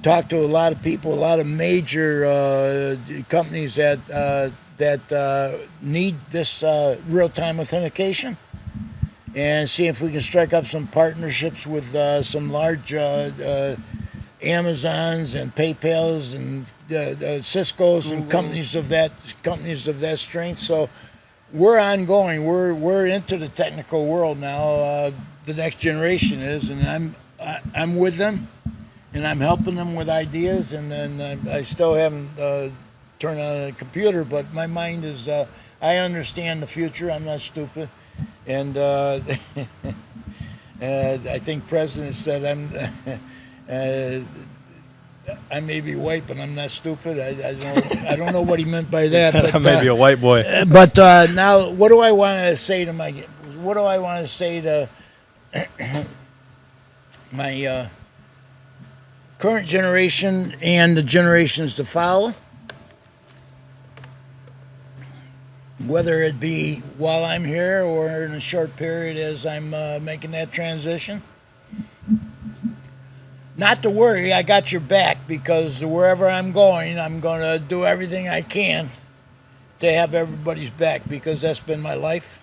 talk to a lot of people, a lot of major companies that need this real-time authentication, and see if we can strike up some partnerships with some large Amazons and PayPals and Cisco's and companies of that strength. So we're ongoing. We're into the technical world now. The next generation is, and I'm with them, and I'm helping them with ideas. And then I still haven't turned on a computer, but my mind is. I understand the future. I'm not stupid, and I think President said I may be white, but I'm not stupid. I don't know what he meant by that. But, I may be a white boy. But now, what do I want to say to my current generation and the generations to follow? Whether it be while I'm here or in a short period as I'm making that transition. Not to worry, I got your back, because wherever I'm going to do everything I can to have everybody's back, because that's been my life,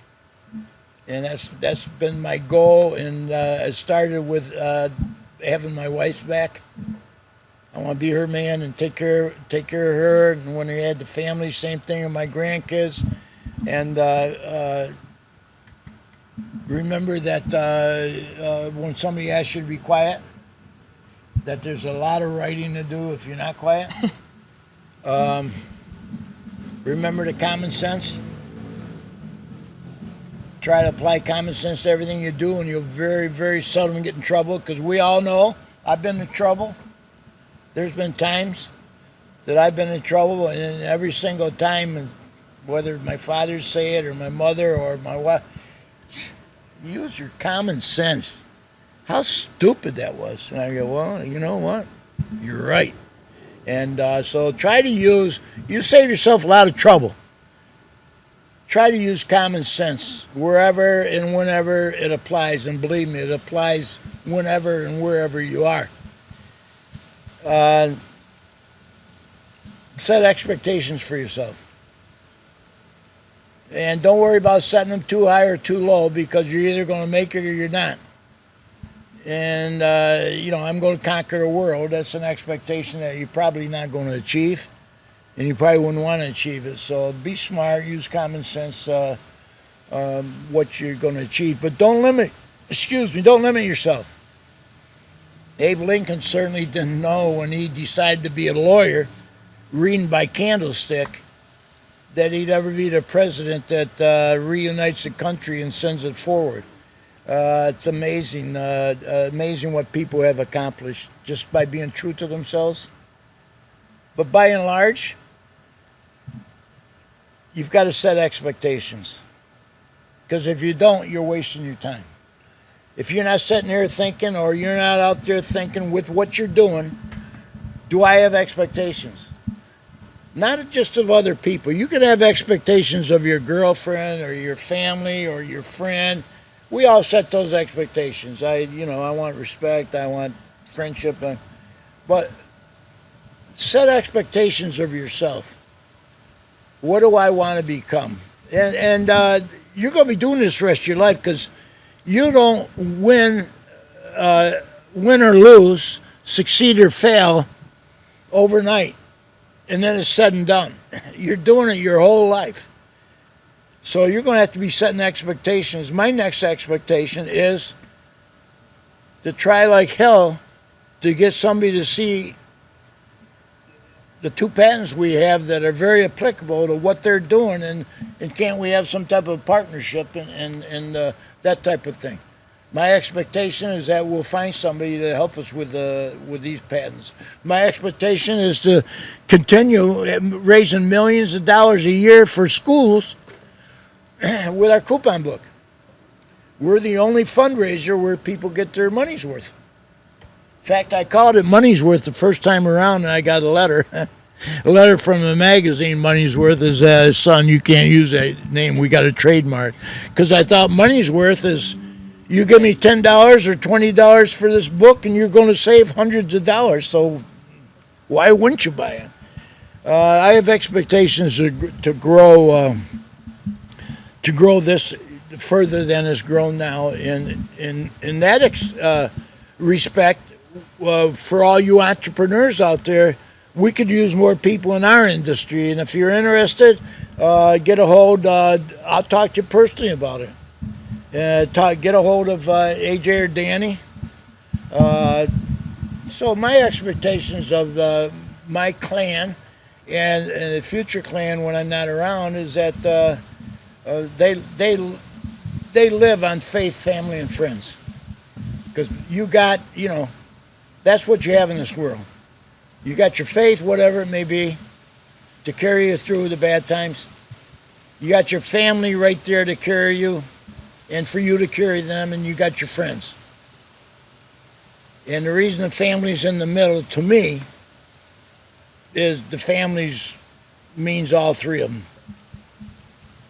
and that's been my goal. And it started with having my wife's back. I want to be her man and take care of her. And when we had the family, same thing with my grandkids. And remember that when somebody asks you to be quiet, that there's a lot of writing to do if you're not quiet. Remember the common sense. Try to apply common sense to everything you do, and you'll very, very seldom get in trouble, because we all know I've been in trouble. There's been times that I've been in trouble, and every single time, whether my father say it or my mother or my wife, use your common sense. How stupid that was. And I go, well, you know what? You're right. And so try to you save yourself a lot of trouble. Try to use common sense wherever and whenever it applies. And believe me, it applies whenever and wherever you are. Set expectations for yourself. And don't worry about setting them too high or too low, because you're either going to make it or you're not. And, I'm going to conquer the world. That's an expectation that you're probably not going to achieve. And you probably wouldn't want to achieve it. So be smart, use common sense, what you're going to achieve. But don't limit yourself. Abe Lincoln certainly didn't know, when he decided to be a lawyer, reading by candlestick, that he'd ever be the president that reunites the country and sends it forward. It's amazing, amazing what people have accomplished just by being true to themselves. But by and large, you've got to set expectations. Because if you don't, you're wasting your time. If you're not sitting there thinking, or you're not out there thinking with what you're doing, do I have expectations? Not just of other people. You can have expectations of your girlfriend or your family or your friend. We all set those expectations. I want respect. I want friendship. But set expectations of yourself. What do I want to become? And you're going to be doing this the rest of your life, because you don't win or lose, succeed or fail overnight, and then it's said and done. You're doing it your whole life. So you're going to have to be setting expectations. My next expectation is to try like hell to get somebody to see the 2 patents we have that are very applicable to what they're doing, and can't we have some type of partnership and that type of thing. My expectation is that we'll find somebody to help us with these patents. My expectation is to continue raising millions of dollars a year for schools with our coupon book. We're the only fundraiser where people get their money's worth. In fact, I called it Money's Worth the first time around, and I got a letter. A letter from the magazine, Money's Worth, is, son, you can't use that name. We got a trademark. Because I thought Money's Worth is, you give me $10 or $20 for this book, and you're going to save hundreds of dollars. So why wouldn't you buy it? I have expectations to grow this further than it's grown now. In that respect, for all you entrepreneurs out there, we could use more people in our industry. And if you're interested, get a hold. I'll talk to you personally about it. Get a hold of AJ or Danny. So my expectations of my clan and the future clan when I'm not around is that they live on faith, family, and friends. Because that's what you have in this world. You got your faith, whatever it may be, to carry you through the bad times. You got your family right there to carry you, and for you to carry them, and you got your friends. And the reason the family's in the middle, to me, is the families means all three of them.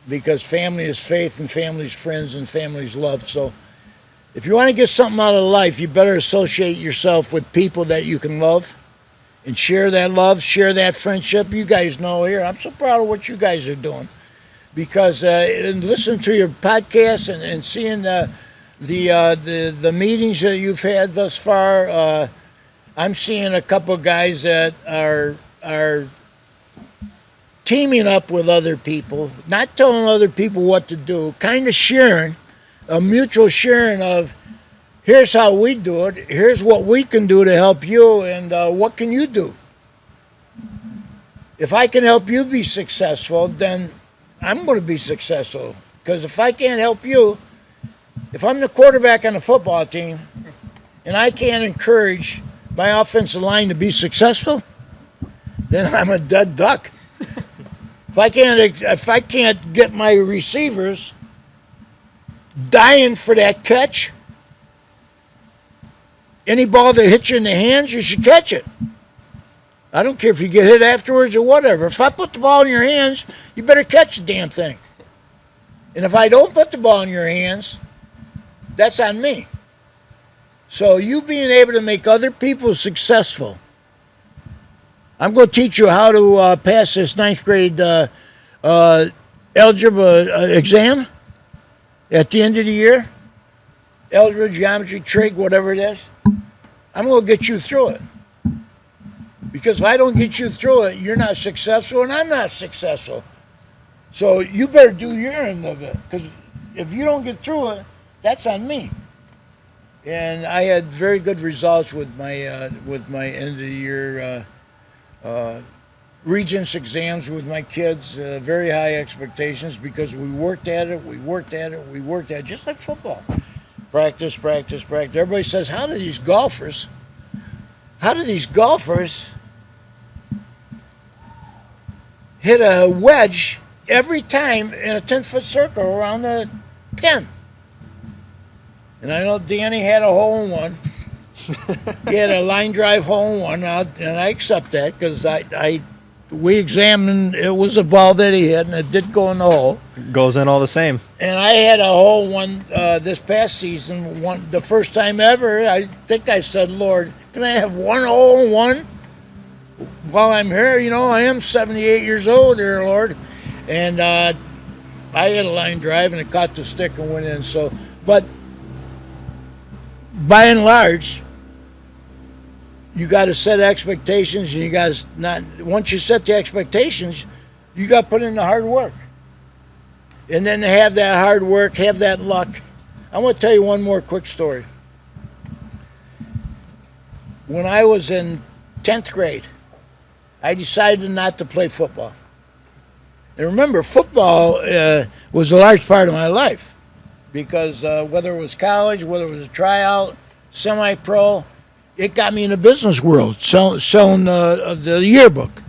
Because family is faith, and family's friends, and family's love. So if you want to get something out of life, you better associate yourself with people that you can love and share that love, share that friendship. You guys know here, I'm so proud of what you guys are doing. Because listening to your podcast and seeing the meetings that you've had thus far, I'm seeing a couple of guys that are teaming up with other people, not telling other people what to do, kind of sharing, a mutual sharing of, here's how we do it, here's what we can do to help you, and what can you do? If I can help you be successful, then I'm going to be successful. Because if I can't help you, if I'm the quarterback on a football team and I can't encourage my offensive line to be successful, then I'm a dead duck. If I can't get my receivers dying for that catch, any ball that hits you in the hands, you should catch it. I don't care if you get hit afterwards or whatever. If I put the ball in your hands, you better catch the damn thing. And if I don't put the ball in your hands, that's on me. So you being able to make other people successful. I'm going to teach you how to pass this 9th grade algebra exam at the end of the year. Algebra, geometry, trig, whatever it is. I'm going to get you through it. Because if I don't get you through it, you're not successful and I'm not successful. So you better do your end of it. Because if you don't get through it, that's on me. And I had very good results with my end of the year Regents exams with my kids. Very high expectations because we worked at it, just like football. Practice. Everybody says, how do these golfers hit a wedge every time in a 10-foot circle around the pin? And I know Danny had a hole-in-one. He had a line drive hole-in-one, and I accept that because we examined, it was a ball that he hit, and it did go in the hole. Goes in all the same. And I had a hole-in-one this past season, the first time ever. I think I said, Lord, can I have one hole-in-one while I'm here? You know, I am 78 years old here, Lord. And I had a line drive, and it caught the stick and went in. So, but by and large, you got to set expectations, and you guys not. Once you set the expectations, you got to put in the hard work, and then have that hard work, have that luck. I want to tell you one more quick story. When I was in 10th grade, I decided not to play football. And remember, football was a large part of my life because whether it was college, whether it was a tryout, semi-pro, it got me in the business world, selling the yearbook.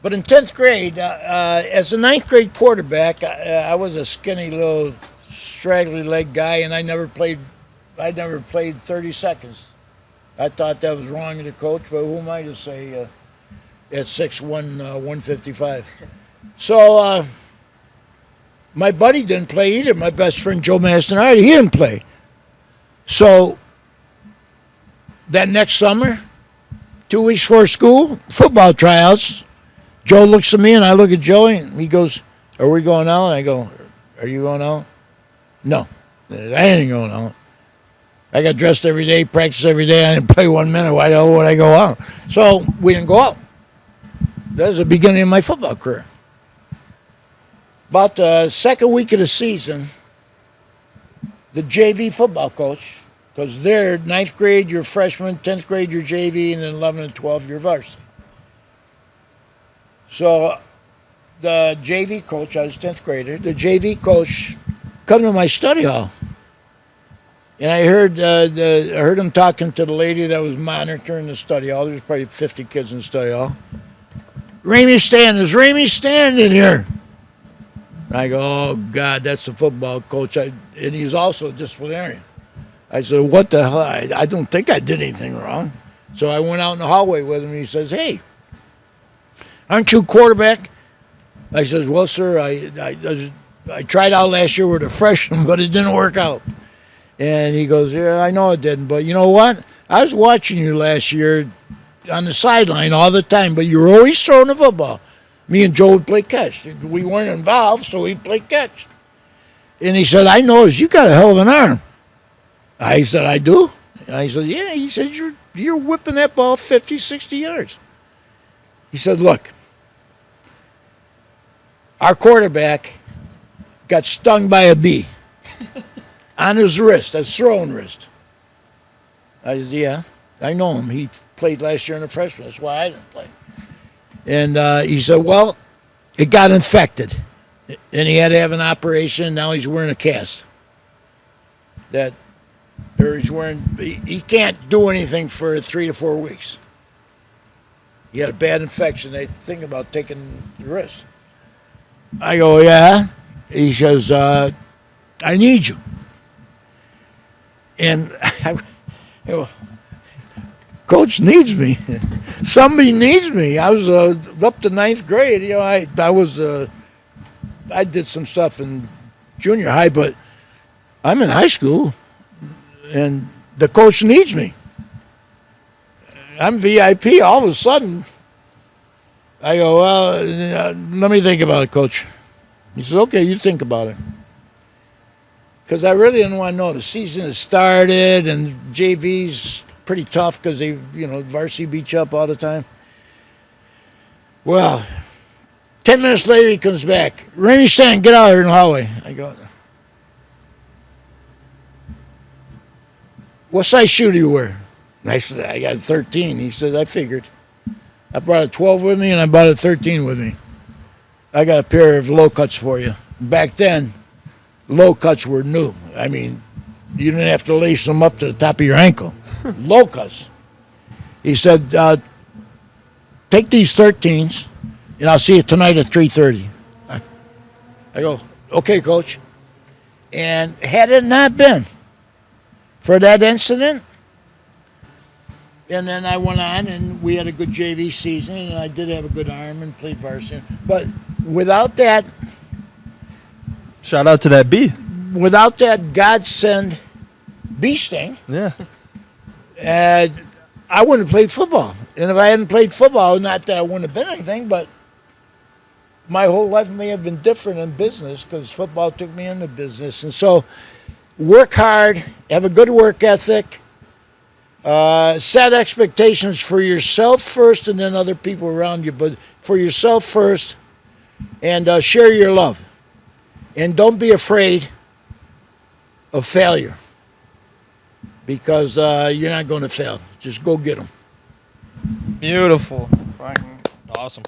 But in 10th grade, as a 9th grade quarterback, I was a skinny little straggly leg guy, and I never played 30 seconds. I thought that was wrong of the coach, but who am I to say at 6'1", 155. So my buddy didn't play either. My best friend, Joe Mastinardi, he didn't play. So that next summer, 2 weeks before school, football tryouts, Joe looks at me and I look at Joey and he goes, are we going out? And I go, are you going out? No, I ain't going out. I got dressed every day, practiced every day. I didn't play 1 minute. Why the hell would I go out? So we didn't go out. That was the beginning of my football career. About the second week of the season, the JV football coach, because they're 9th grade, you're freshman, 10th grade, you're JV, and then 11 and 12, you're varsity. So the JV coach, I was 10th grader, the JV coach come to my study hall. And I heard him talking to the lady that was monitoring the study hall. There's probably 50 kids in the study hall. Ramey Stanton, is Ramey Stanton in here? I go, oh, God, that's the football coach. And he's also a disciplinarian. I said, what the hell? I don't think I did anything wrong. So I went out in the hallway with him, and he says, hey, aren't you quarterback? I says, well, sir, I tried out last year with a freshman, but it didn't work out. And he goes, yeah, I know it didn't, but you know what? I was watching you last year on the sideline all the time, but you were always throwing the football. Me and Joe would play catch. We weren't involved, so we'd play catch. And he said, I noticed you got a hell of an arm. I said, I do? And I said, yeah. He said, you're whipping that ball 50, 60 yards. He said, look, our quarterback got stung by a bee on his wrist, his throwing wrist. I said, yeah, I know him. He played last year in the freshman. That's why I didn't play. And he said, well, it got infected. and he had to have an operation. Now he's wearing a cast. He can't do anything for 3 to 4 weeks. He had a bad infection. They think about taking the risk. I go, yeah. He says, I need you. And I go, Coach needs me. Somebody needs me. I was up to 9th grade. You know, I did some stuff in junior high, but I'm in high school, and the coach needs me. I'm VIP. All of a sudden, I go, well, let me think about it, Coach. He says, okay, you think about it. Because I really didn't want to know. The season has started, and JV's pretty tough because they, varsity beat you up all the time. Well, 10 minutes later, he comes back. Randy Stanton, get out here in the hallway. I go, what size shoe do you wear? And I said, I got 13. He says, I figured. I brought a 12 with me, and I brought a 13 with me. I got a pair of low cuts for you. Back then, low cuts were new. I mean, you didn't have to lace them up to the top of your ankle. Low cuts. He said, take these 13s, and I'll see you tonight at 3:30. I go, okay, Coach. And had it not been for that incident, and then I went on, and we had a good JV season, and I did have a good arm and played varsity. But without that, Shout out to that B. without that godsend bee sting, Yeah. I wouldn't have played football. And if I hadn't played football, not that I wouldn't have been anything, but my whole life may have been different in business because football took me into business. And so work hard, have a good work ethic, set expectations for yourself first and then other people around you, but for yourself first, and share your love. And don't be afraid of failure because you're not going to fail. Just go get them. Beautiful. Awesome.